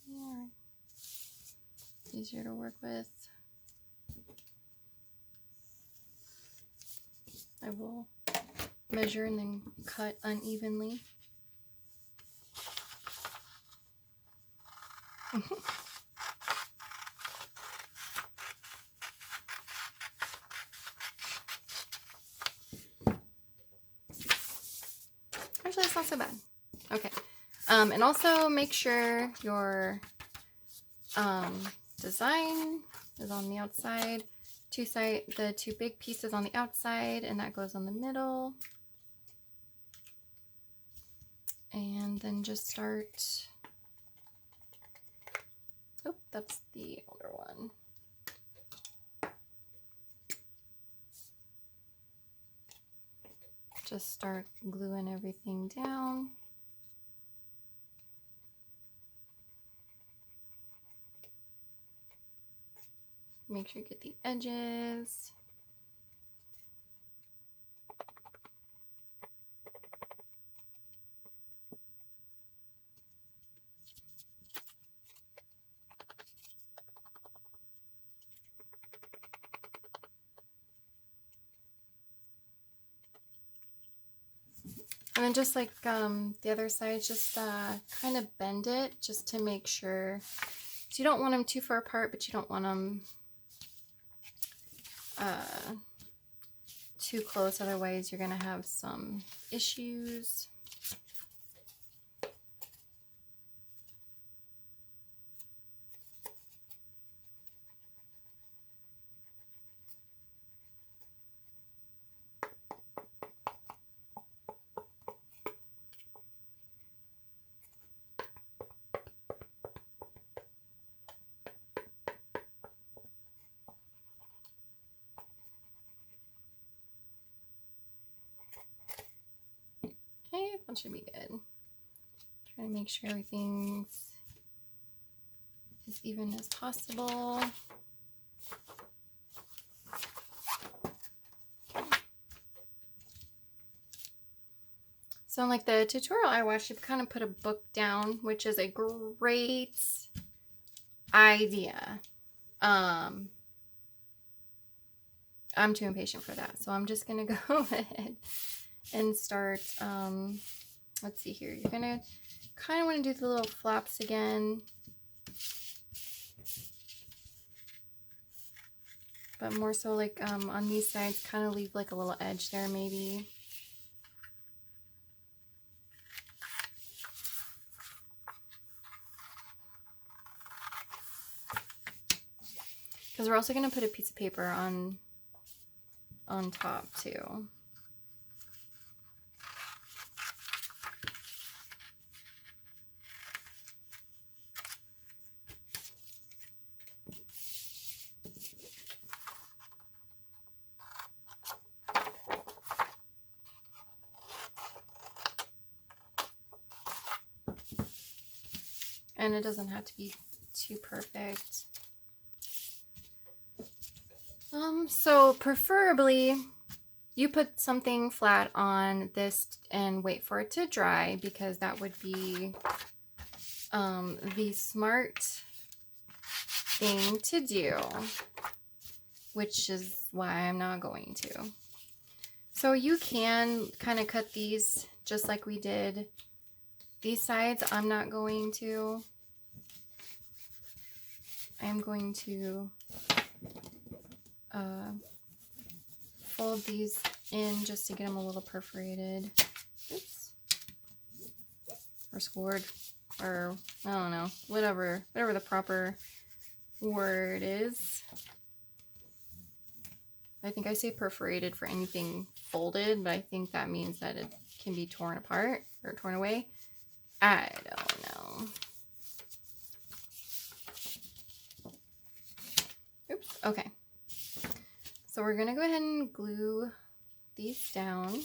more easier to work with, I will measure and then cut unevenly. Actually, it's not so bad. Okay. And also make sure your design is on the outside. The two big pieces on the outside, and that goes on the middle. And then just start. Oh, that's the older one. Just start gluing everything down. Make sure you get the edges. And then just like the other side, just kind of bend it just to make sure. So you don't want them too far apart, but you don't want them too close, otherwise you're going to have some issues. That should be good. Trying to make sure everything's as even as possible. So in like the tutorial I watched, you kind of put a book down, which is a great idea. I'm too impatient for that, so I'm just gonna go ahead and start. Let's see here. You're gonna kind of want to do the little flaps again, but more so like on these sides, kind of leave like a little edge there maybe. Because we're also going to put a piece of paper on top too. And it doesn't have to be too perfect. So preferably you put something flat on this and wait for it to dry, because that would be the smart thing to do, which is why I'm not going to. So you can kind of cut these just like we did these sides. I'm not going to. I'm going to fold these in just to get them a little perforated. Oops. Or scored, or I don't know, whatever the proper word is. I think I say perforated for anything folded, but I think that means that it can be torn apart or torn away. I don't know. Oops. Okay. So we're going to go ahead and glue these down.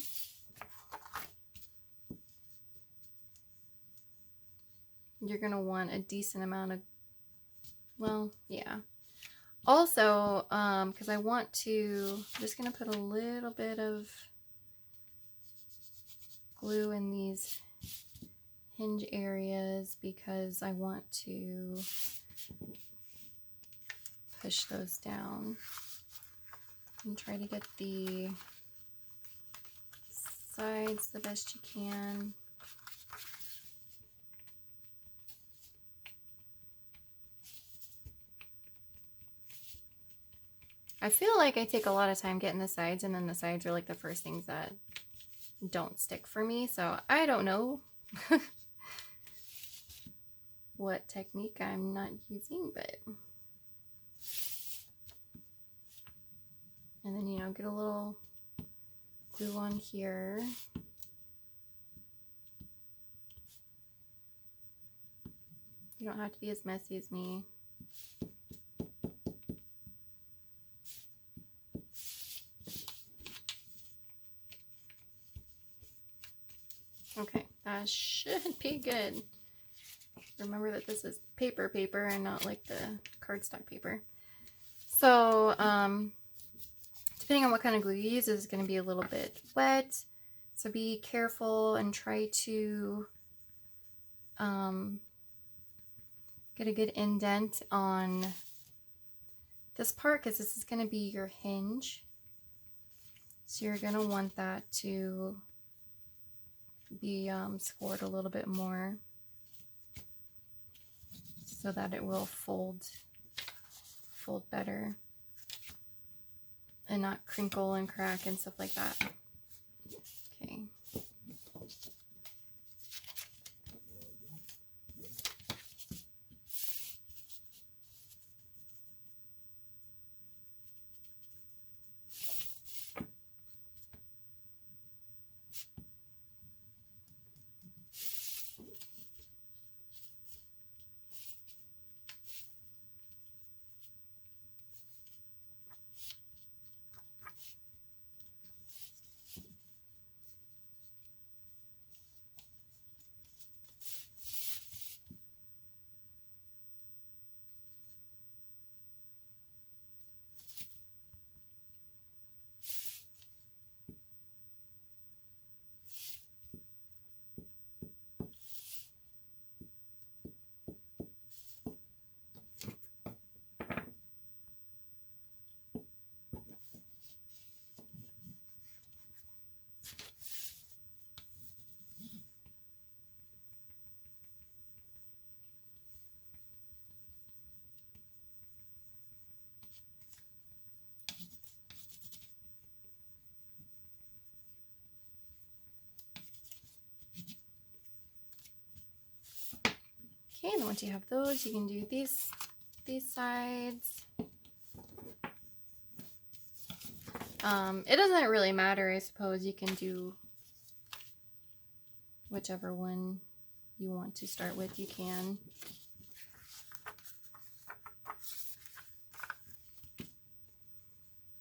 You're going to want a decent amount of, well, yeah. Also, because I want to, I'm just going to put a little bit of glue in these hinge areas because I want to push those down and try to get the sides the best you can. I feel like I take a lot of time getting the sides, and then the sides are like the first things that don't stick for me, so I don't know what technique I'm not using, but... And then, you know, get a little glue on here. You don't have to be as messy as me. Okay, that should be good. Remember that this is paper and not like the cardstock paper. So, depending on what kind of glue you use, it's going to be a little bit wet. So be careful and try to get a good indent on this part, because this is going to be your hinge. So you're going to want that to be scored a little bit more so that it will fold better and not crinkle and crack and stuff like that. Okay. once you have those, you can do these sides. It doesn't really matter, I suppose. You can do whichever one you want to start with, you can.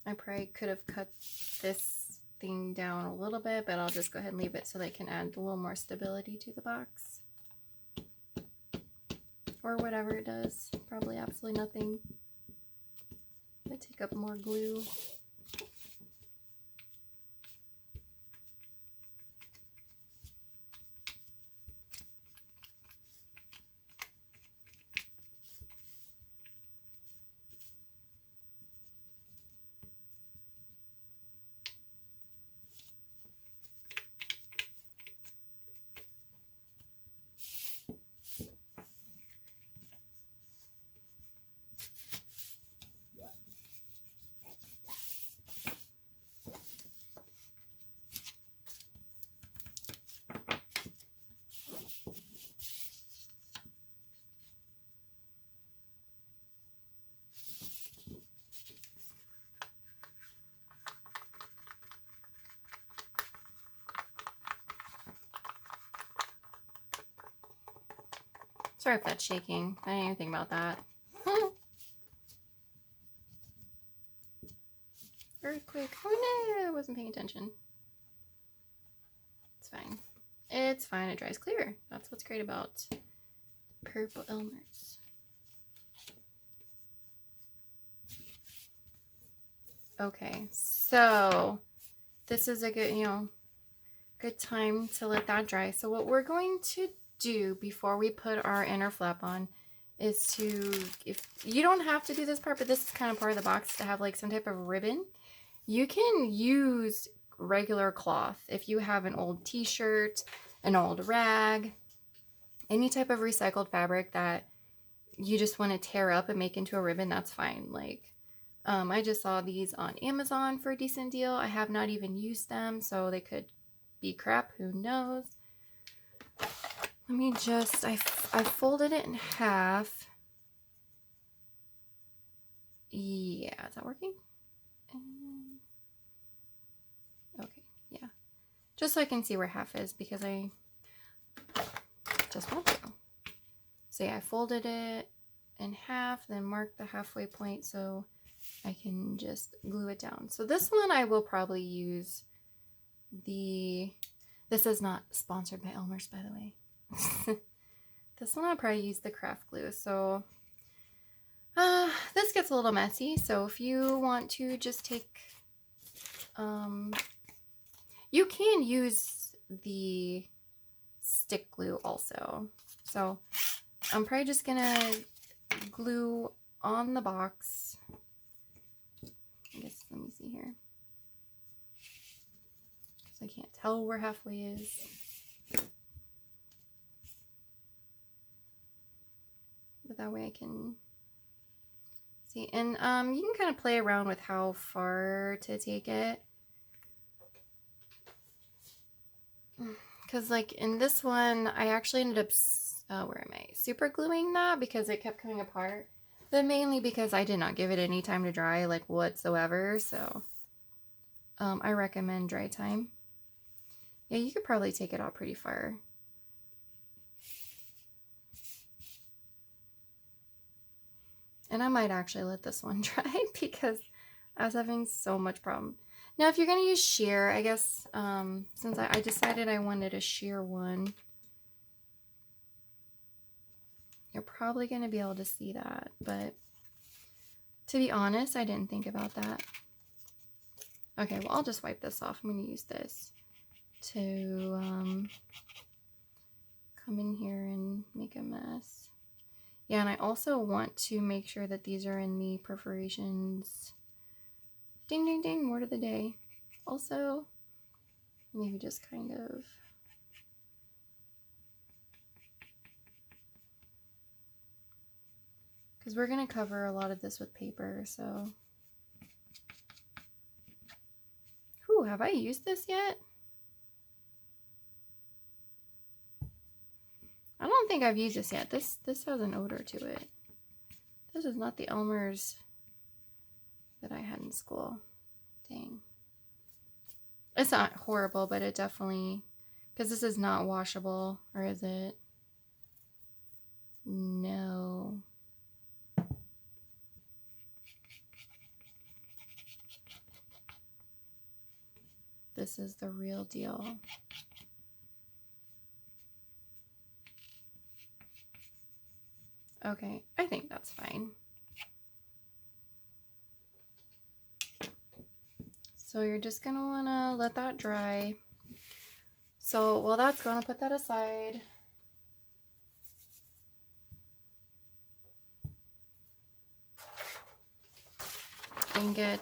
I probably could have cut this thing down a little bit, but I'll just go ahead and leave it so they can add a little more stability to the box. Or whatever it does. Probably absolutely nothing. I take up more glue. Sorry if that's shaking. I didn't even think about that. Earthquake. Oh no, I wasn't paying attention. It's fine. It's fine. It dries clear. That's what's great about purple Elmers. Okay, so this is a good, good time to let that dry. So what we're going to do before we put our inner flap on is to, if you don't have to do this part, but this is kind of part of the box to have like some type of ribbon. You can use regular cloth. If you have an old t-shirt, an old rag, any type of recycled fabric that you just want to tear up and make into a ribbon, that's fine. Like, I just saw these on Amazon for a decent deal. I have not even used them, so they could be crap, who knows. Let me just, I folded it in half. Yeah, is that working? Okay, yeah. Just so I can see where half is, because I just want to. So yeah, I folded it in half, then marked the halfway point so I can just glue it down. So this one I will probably use this is not sponsored by Elmer's, by the way. This one I'll probably use the craft glue. So this gets a little messy, so if you want to just take you can use the stick glue also. So I'm probably just gonna glue on the box. I guess, let me see here, because I can't tell where halfway is. But that way I can see. And you can kind of play around with how far to take it. Because like in this one, I actually ended up, where am I? Super gluing that because it kept coming apart. But mainly because I did not give it any time to dry, like whatsoever. So I recommend dry time. Yeah, you could probably take it out pretty far. And I might actually let this one dry because I was having so much problem. Now, if you're going to use sheer, I guess, since I decided I wanted a sheer one, you're probably going to be able to see that. But to be honest, I didn't think about that. Okay, well, I'll just wipe this off. I'm going to use this to come in here and make a mess. Yeah, and I also want to make sure that these are in the perforations. Ding, ding, ding, word of the day. Also, maybe just kind of... because we're going to cover a lot of this with paper, so... Whew, have I used this yet? I don't think I've used this yet. This has an odor to it. This is not the Elmer's that I had in school. Dang. It's not horrible, but it definitely, because this is not washable, or is it? No. This is the real deal. Okay, I think that's fine. So you're just gonna wanna let that dry. So while that's going, I'll put that aside. And get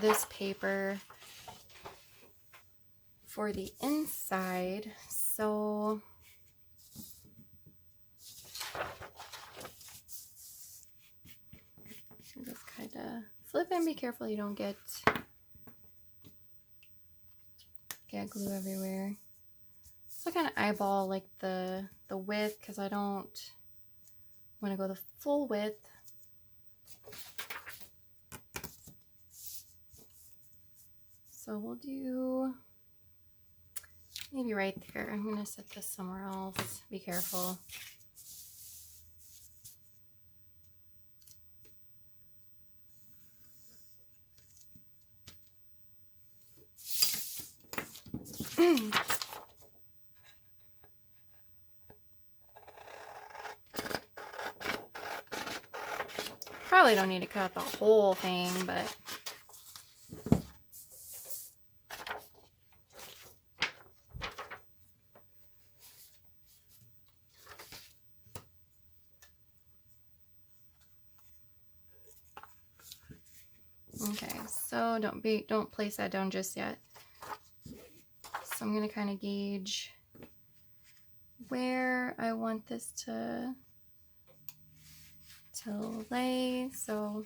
this paper for the inside. So just kind of flip and be careful you don't get glue everywhere. So I kind of eyeball like the width, because I don't want to go the full width. So we'll do maybe right there. I'm going to set this somewhere else. Be careful. Probably don't need to cut the whole thing, but okay, so don't place that down just yet. So I'm going to kind of gauge where I want this to lay. So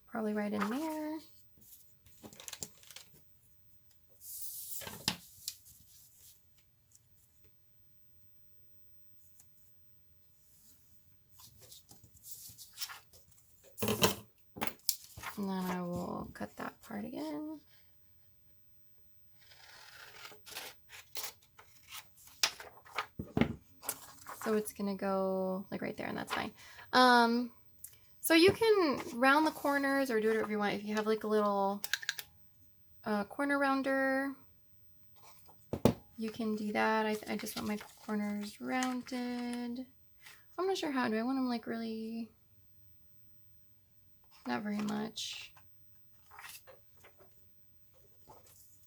probably right in there. And then I will cut that part again. So it's gonna go like right there, and that's fine. So you can round the corners or do whatever you want. If you have like a little corner rounder, you can do that. I just want my corners rounded. I'm not sure how. Do I want them like really? Not very much.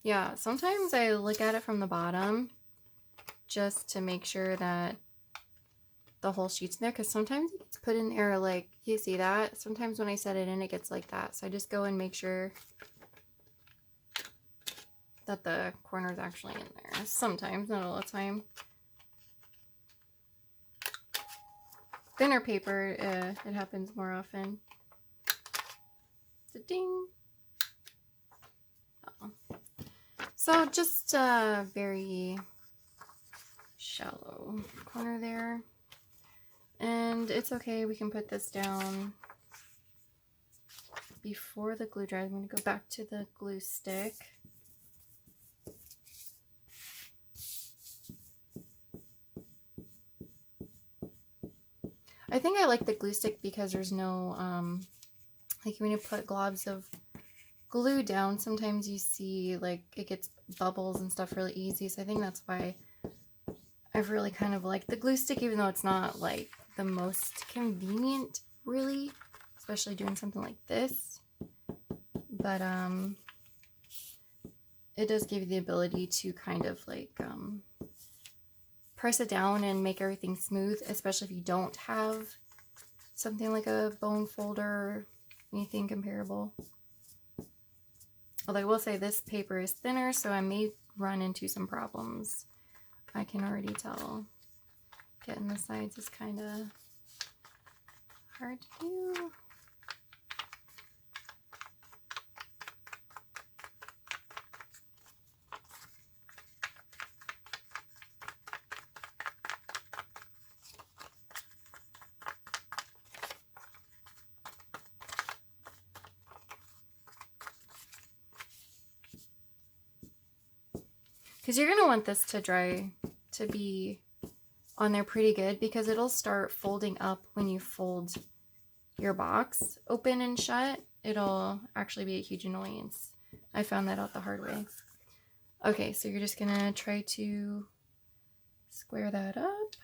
Yeah, sometimes I look at it from the bottom just to make sure that the whole sheet's in there, because sometimes it gets put in there like, you see that? Sometimes when I set it in, it gets like that. So I just go and make sure that the corner is actually in there. Sometimes, not all the time. Thinner paper, it happens more often. Ding. Oh. So just a very shallow corner there. And it's okay, we can put this down before the glue dries. I'm going to go back to the glue stick. I think I like the glue stick because there's no, like when you put globs of glue down, sometimes you see like it gets bubbles and stuff really easy. So I think that's why I've really kind of liked the glue stick, even though it's not like the most convenient really, especially doing something like this. But it does give you the ability to kind of like press it down and make everything smooth, especially if you don't have something like a bone folder or anything comparable. Although I will say this paper is thinner, so I may run into some problems. I can already tell. Getting the sides is kind of hard to do. because you're going to want this to dry to be on there pretty good, because it'll start folding up when you fold your box open and shut. It'll actually be a huge annoyance. I found that out the hard way. Okay, so you're just gonna try to square that up,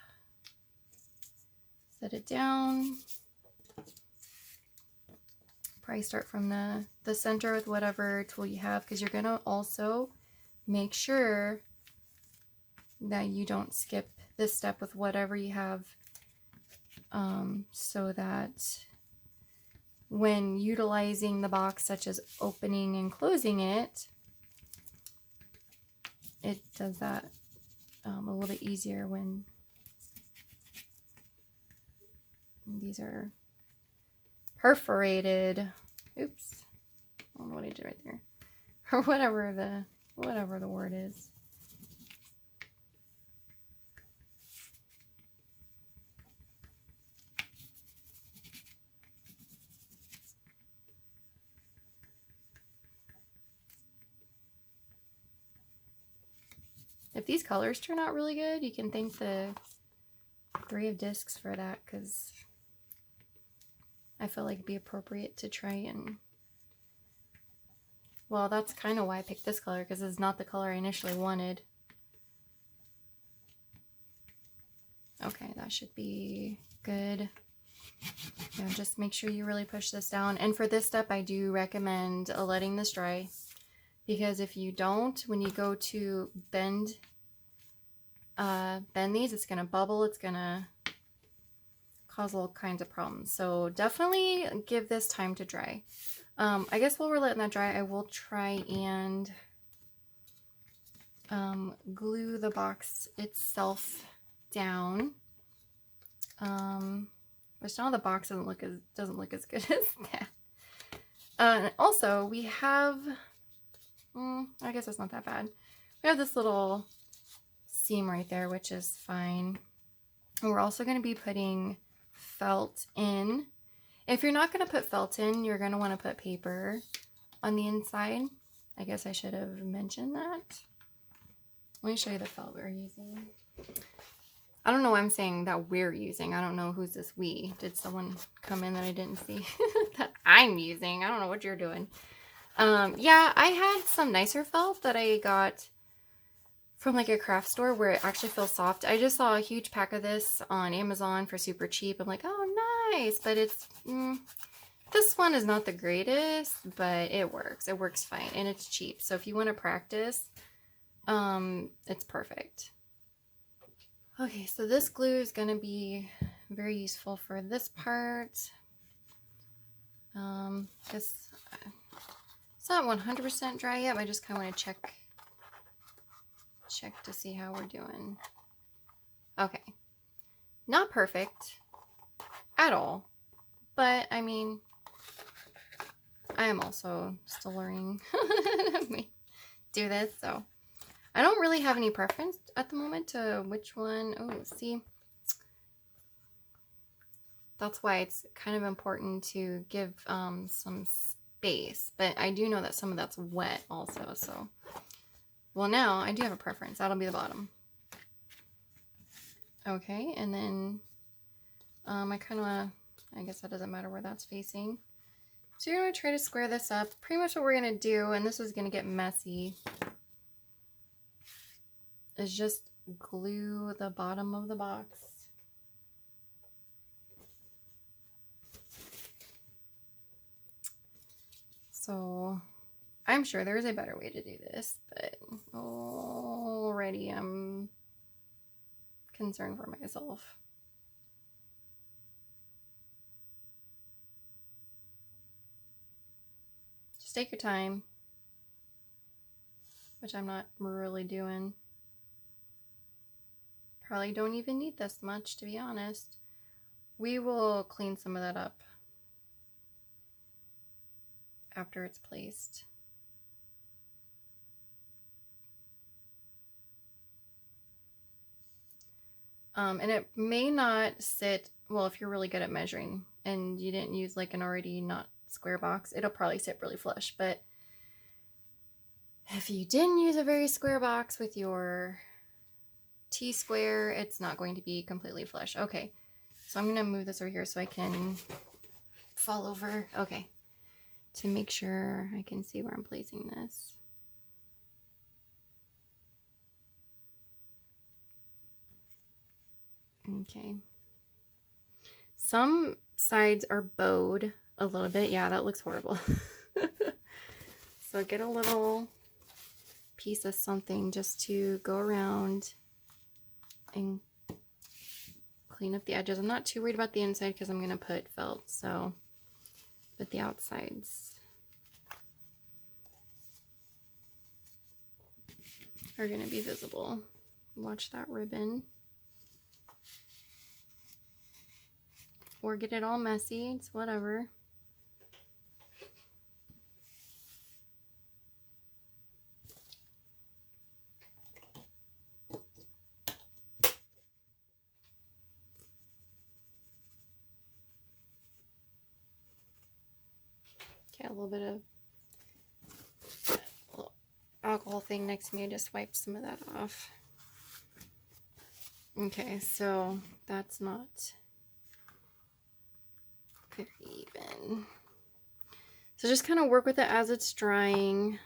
set it down. Probably start from the center with whatever tool you have, because you're gonna also make sure that you don't skip this step with whatever you have, so that when utilizing the box, such as opening and closing it, it does that a little bit easier when these are perforated. Oops, I don't know what I did right there, or whatever the word is. If these colors turn out really good, you can thank the 3 of discs for that, because I feel like it'd be appropriate to try and... Well, that's kind of why I picked this color, because it's not the color I initially wanted. Okay, that should be good. Yeah, just make sure you really push this down. And for this step, I do recommend letting this dry, because if you don't, when you go to bend these, it's gonna bubble, it's gonna cause all kinds of problems. So definitely give this time to dry. I guess while we're letting that dry, I will try and glue the box itself down. Which now the box doesn't look as good as that. And also we have, I guess it's not that bad. We have this little seam right there, which is fine. And we're also going to be putting felt in. If you're not going to put felt in, you're going to want to put paper on the inside. I guess I should have mentioned that. Let me show you the felt we're using. I don't know why I'm saying that we're using. I don't know who's this we. Did someone come in that I didn't see that I'm using? I don't know what you're doing. Yeah, I had some nicer felt that I got from like a craft store where it actually feels soft. I just saw a huge pack of this on Amazon for super cheap. I'm like, oh, nice. But it's, this one is not the greatest, but it works. It works fine, and it's cheap. So if you want to practice, it's perfect. Okay, so this glue is going to be very useful for this part. It's not 100% dry yet, but I just kind of want to check to see how we're doing. Okay, not perfect at all, but I mean, I am also still learning to do this, so I don't really have any preference at the moment to which one. Oh, see, that's why it's kind of important to give some space, but I do know that some of that's wet also, so. Well, now I do have a preference. That'll be the bottom. Okay, and then I guess that doesn't matter where that's facing. So you're going to try to square this up. Pretty much what we're going to do, and this is going to get messy, is just glue the bottom of the box. So I'm sure there's a better way to do this, but already I'm concerned for myself. Just take your time, which I'm not really doing. Probably don't even need this much, to be honest. We will clean some of that up after it's placed. And it may not sit, well, if you're really good at measuring and you didn't use like an already not square box, it'll probably sit really flush, but If you didn't use a very square box with your T-square, it's not going to be completely flush. Okay, so I'm gonna move this over here so I can fall over. Okay, to make sure I can see where I'm placing this. Okay. Some sides are bowed a little bit. Yeah, that looks horrible. So get a little piece of something just to go around and clean up the edges. I'm not too worried about the inside because I'm going to put felt, so, but the outsides are going to be visible. Watch that ribbon. Or get it all messy, it's whatever. Okay, a little bit of alcohol thing next to me. I just wiped some of that off. Okay, so that's not very even. So just kind of work with it as it's drying.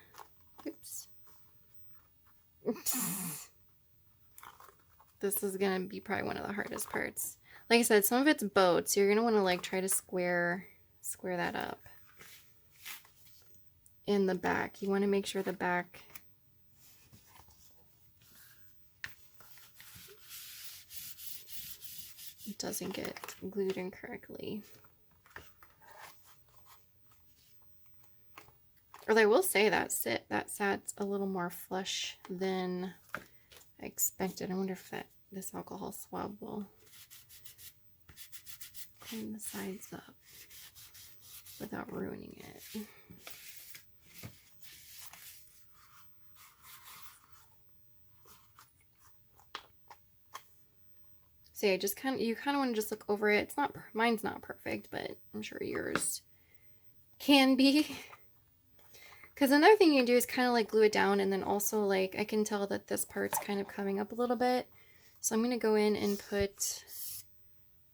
Oops. Oops. This is gonna be probably one of the hardest parts. Like I said, some of it's bowed, so you're gonna want to like try to square that up. In the back, you want to make sure the back doesn't get glued incorrectly. Or I will say that sat's a little more flush than I expected. I wonder if this alcohol swab will clean the sides up without ruining it. So yeah, just you kind of want to just look over it. It's not, mine's not perfect, but I'm sure yours can be. Because another thing you can do is kind of like glue it down, and then also like I can tell that this part's kind of coming up a little bit. So I'm going to go in and put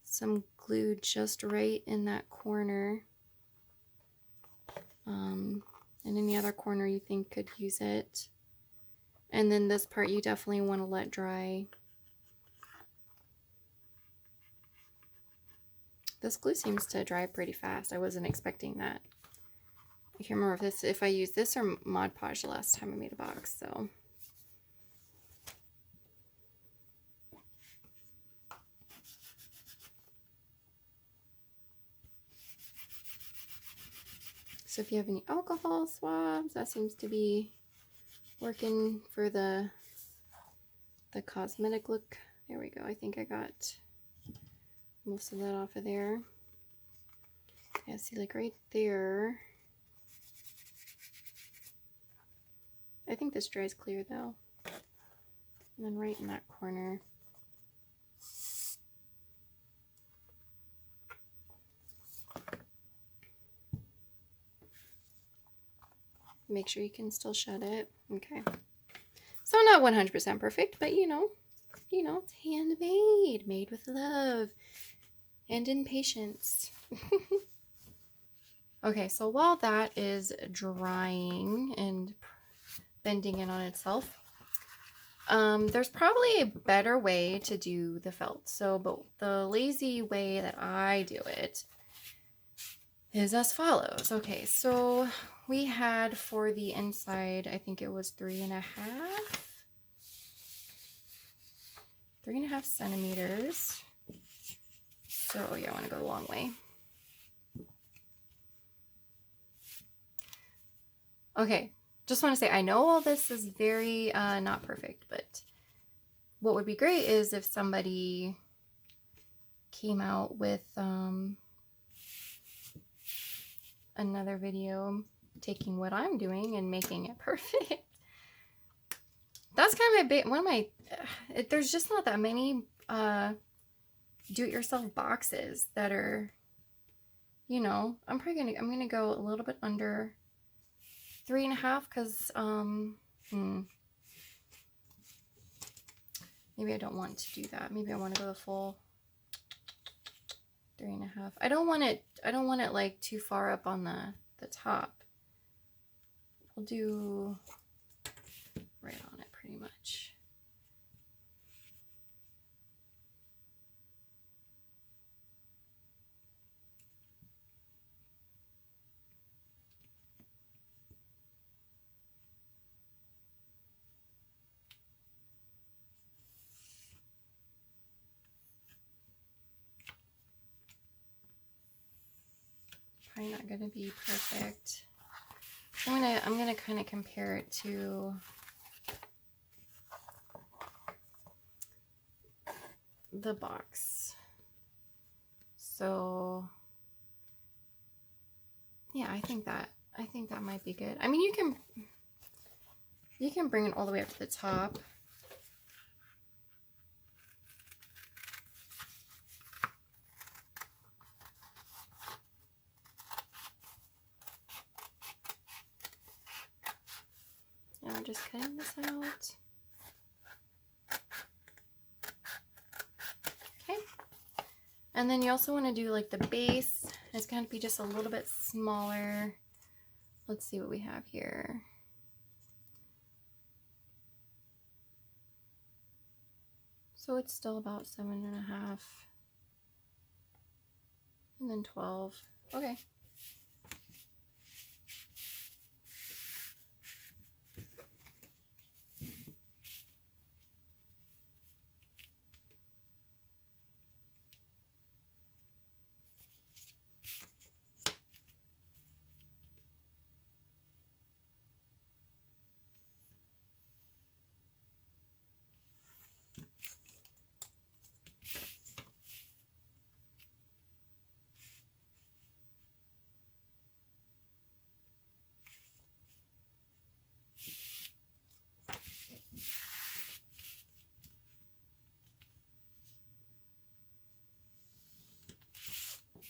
some glue just right in that corner. And any other corner you think could use it. And then this part you definitely want to let dry. This glue seems to dry pretty fast. I wasn't expecting that. I can't remember if I used this or Mod Podge the last time I made a box, so. So if you have any alcohol swabs, that seems to be working for the cosmetic look. There we go. I think I got most of that off of there. Yeah, see, like right there. I think this dries clear though. And then right in that corner. Make sure you can still shut it. Okay. So not 100% perfect, but you know, it's handmade, made with love and in patience. Okay, so while that is drying and bending in on itself, there's probably a better way to do the felt. So, but the lazy way that I do it is as follows. Okay, so we had for the inside, I think it was 3.5 centimeters. So yeah, I want to go the long way. Okay, just want to say, I know all this is very not perfect, but what would be great is if somebody came out with another video taking what I'm doing and making it perfect. That's kind of one of my, there's just not that many do-it-yourself boxes that are, you know, I'm gonna go a little bit under 3.5 because maybe I don't want to do that. Maybe I want to go the full 3.5. I don't want it like too far up on the top. We'll do right on it pretty much. Probably not gonna be perfect. I'm gonna kind of compare it to the box. So yeah, I think that might be good. I mean, you can bring it all the way up to the top. And I'm just cutting this out. Okay. And then you also want to do like the base. It's going to be just a little bit smaller. Let's see what we have here. So it's still about 7.5. And then 12. Okay.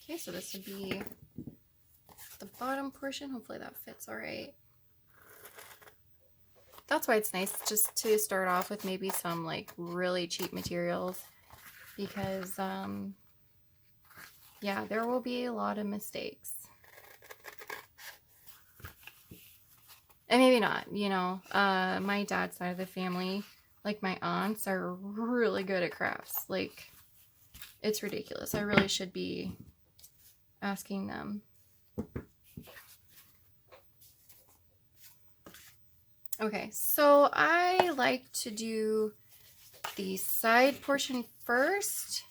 Okay, so this would be the bottom portion. Hopefully that fits all right. That's why it's nice just to start off with maybe some like really cheap materials, because yeah, there will be a lot of mistakes. And maybe not, you know. My dad's side of the family, like my aunts, are really good at crafts. Like, it's ridiculous. I really should be asking them. Okay, so I like to do the side portion first.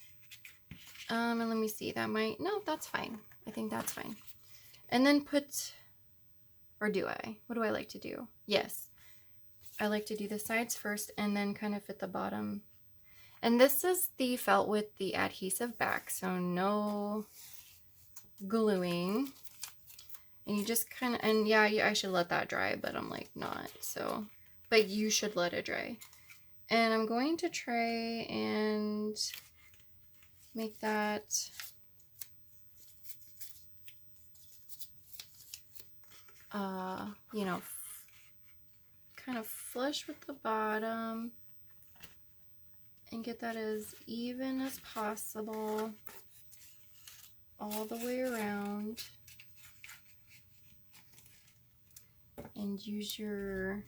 And let me see, that might, no, that's fine. I think that's fine. And then put, or do I? What do I like to do? Yes, I like to do the sides first and then kind of fit the bottom. And this is the felt with the adhesive back, so no gluing. And you just kind of, and yeah, I should let that dry, but I'm like not, so, but you should let it dry. And I'm going to try and make that you know, kind of flush with the bottom and get that as even as possible all the way around. And use your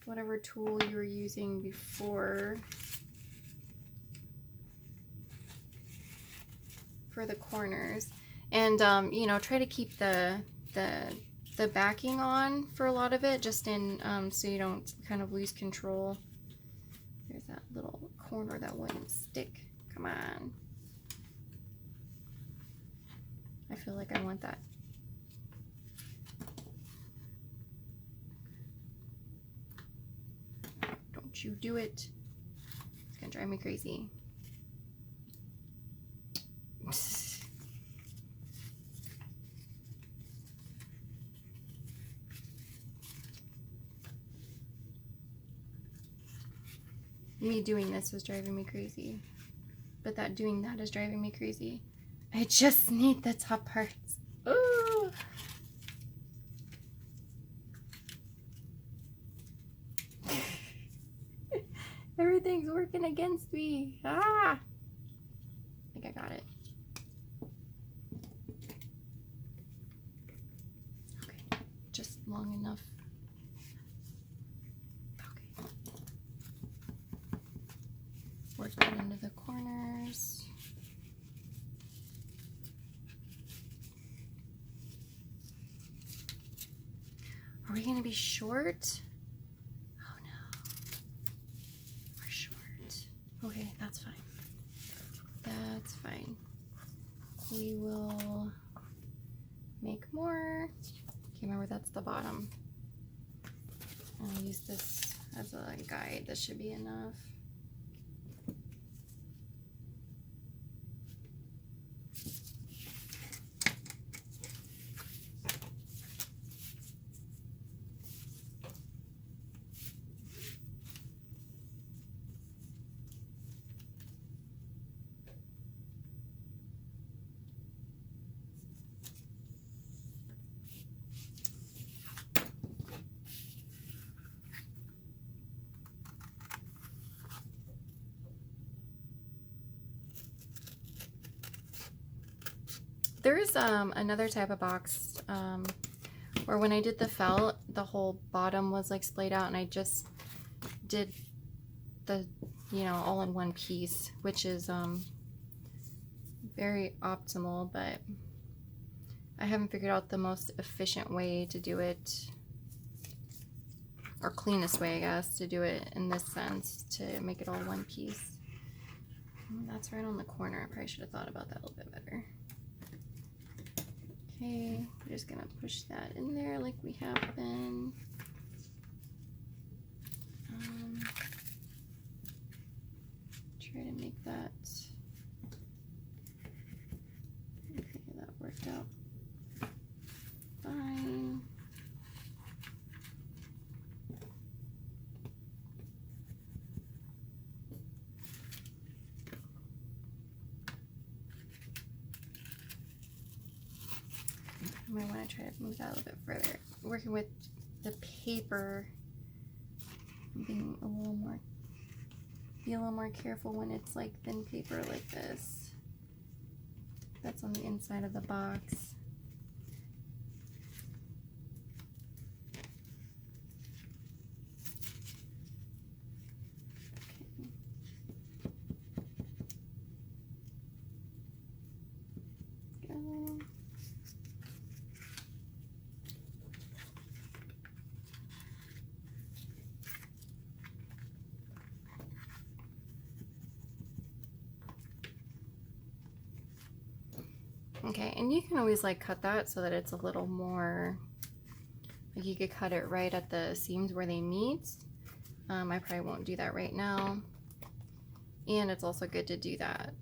whatever tool you were using before for the corners. And you know, try to keep the backing on for a lot of it, just in so you don't kind of lose control. There's that little corner that wouldn't stick. Come on. I feel like I want that. Don't you do it. It's gonna drive me crazy. Me doing this was driving me crazy, but that doing that is driving me crazy. I just need the top parts. Ooh. Everything's working against me. Ah! I think I got it. Okay, just long enough. Okay. Work that into the corners. Are we gonna be short? Oh no, we're short. Okay, that's fine. That's fine. We will make more. Okay, remember that's the bottom. I'll use this as a guide. This should be enough. There is another type of box where when I did the felt, the whole bottom was like splayed out, and I just did the, you know, all in one piece, which is very optimal, but I haven't figured out the most efficient way to do it, or cleanest way, I guess, to do it in this sense, to make it all one piece. That's right on the corner. I probably should have thought about that a little bit better. Okay, we're just gonna push that in there like we have been. Try to make that. Okay, that worked out fine. I might want to try to move that a little bit further. Working with the paper, being a little more, be a little more careful when it's like thin paper like this. That's on the inside of the box. Okay, and you can always like cut that so that it's a little more, like you could cut it right at the seams where they meet. I probably won't do that right now. And it's also good to do that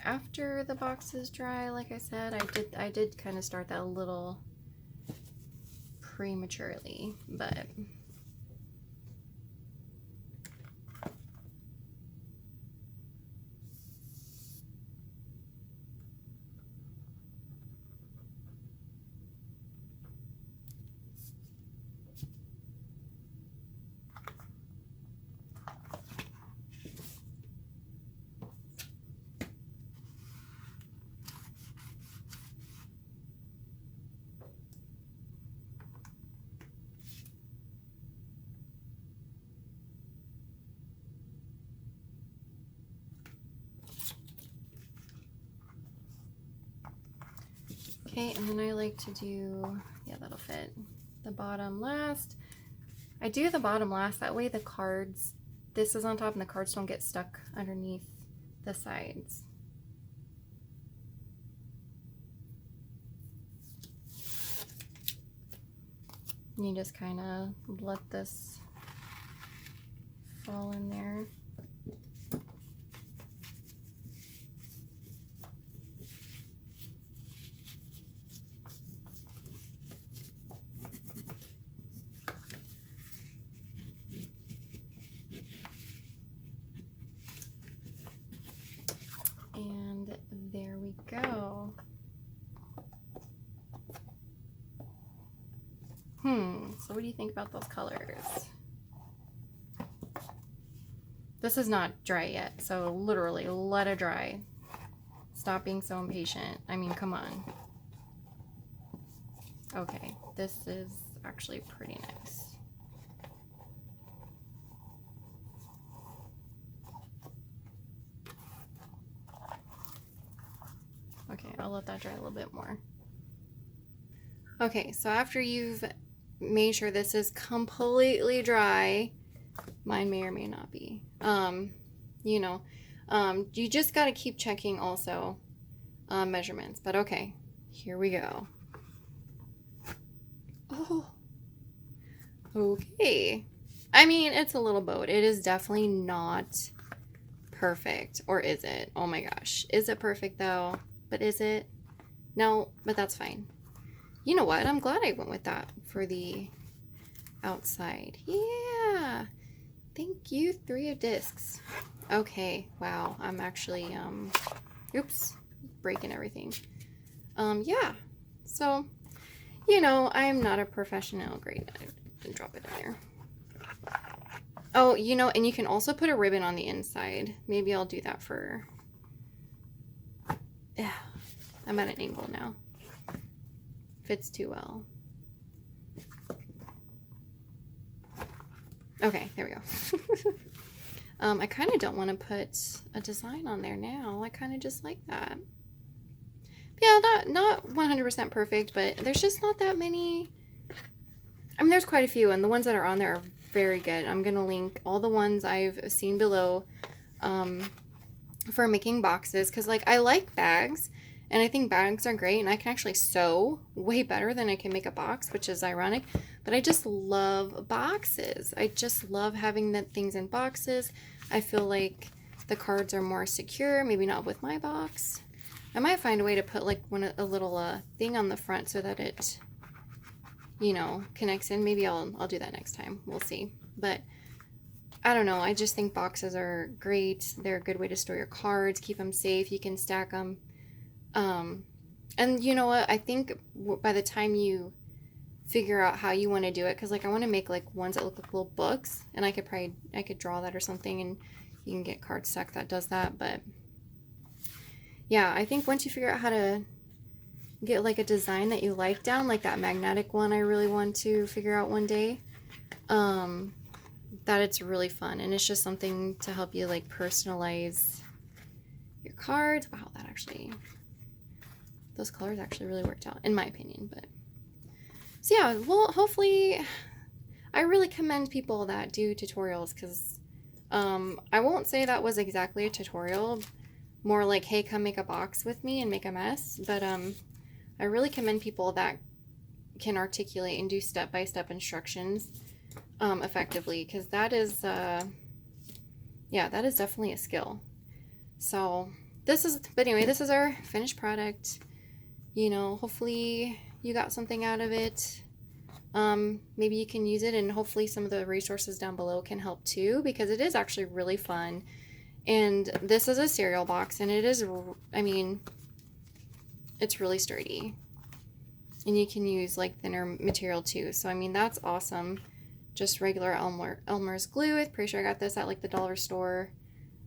after the box is dry. Like I said, I did kind of start that a little prematurely, but okay, and then I like to do, yeah, that'll fit, the bottom last. I do the bottom last, that way the cards, this is on top and the cards don't get stuck underneath the sides. You just kind of let this fall in there. And there we go. So what do you think about those colors? This is not dry yet, so literally let it dry. Stop being so impatient. I mean, come on. Okay, this is actually pretty nice. Okay, I'll let that dry a little bit more. Okay, so after you've made sure this is completely dry, mine may or may not be, you know, you just got to keep checking also measurements. But okay, here we go. Oh, okay. I mean, it's a little boat. It is definitely not perfect. Or is it? Oh my gosh. Is it perfect though? But is it? No, but that's fine. You know what? I'm glad I went with that for the outside. Yeah. Thank you, 3 of discs. Okay. Wow. I'm actually, oops, breaking everything. Yeah. So, you know, I'm not a professional. Great. I didn't drop it in there. Oh, you know, and you can also put a ribbon on the inside. Maybe I'll do that for... Yeah, I'm at an angle now. Fits too well. Okay, there we go. I kind of don't want to put a design on there now. I kind of just like that. Yeah, not 100% perfect, but there's just not that many. I mean, there's quite a few, and the ones that are on there are very good. I'm going to link all the ones I've seen below for making boxes, because, like, I like bags, and I think bags are great, and I can actually sew way better than I can make a box, which is ironic, but I just love boxes. I just love having the things in boxes. I feel like the cards are more secure, maybe not with my box. I might find a way to put, like, a little thing on the front so that it, you know, connects in. Maybe I'll do that next time. We'll see. But I don't know. I just think boxes are great. They're a good way to store your cards, keep them safe. You can stack them. And you know what? I think by the time you figure out how you want to do it, because, like, I want to make, like, ones that look like little books, and I could draw that or something, and you can get cardstock that does that. But yeah, I think once you figure out how to get, like, a design that you like down, like that magnetic one I really want to figure out one day, that it's really fun, and it's just something to help you, like, personalize your cards. Wow, that actually, those colors actually really worked out, in my opinion. But so yeah, well, hopefully, I really commend people that do tutorials, because I won't say that was exactly a tutorial, more like, hey, come make a box with me and make a mess. But I really commend people that can articulate and do step-by-step instructions effectively, because that is, yeah, that is definitely a skill. So but anyway, this is our finished product. You know, hopefully you got something out of it. Maybe you can use it, and hopefully some of the resources down below can help too, because it is actually really fun. And this is a cereal box, and it is, I mean, it's really sturdy. And you can use, like, thinner material too. So, I mean, that's awesome. Just regular Elmer's glue. I'm pretty sure I got this at, like, the dollar store.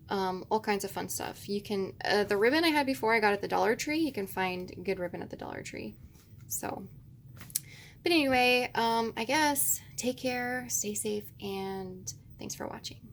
All kinds of fun stuff. You can, the ribbon I had before I got at the Dollar Tree, you can find good ribbon at the Dollar Tree. So, but anyway, I guess, take care, stay safe, and thanks for watching.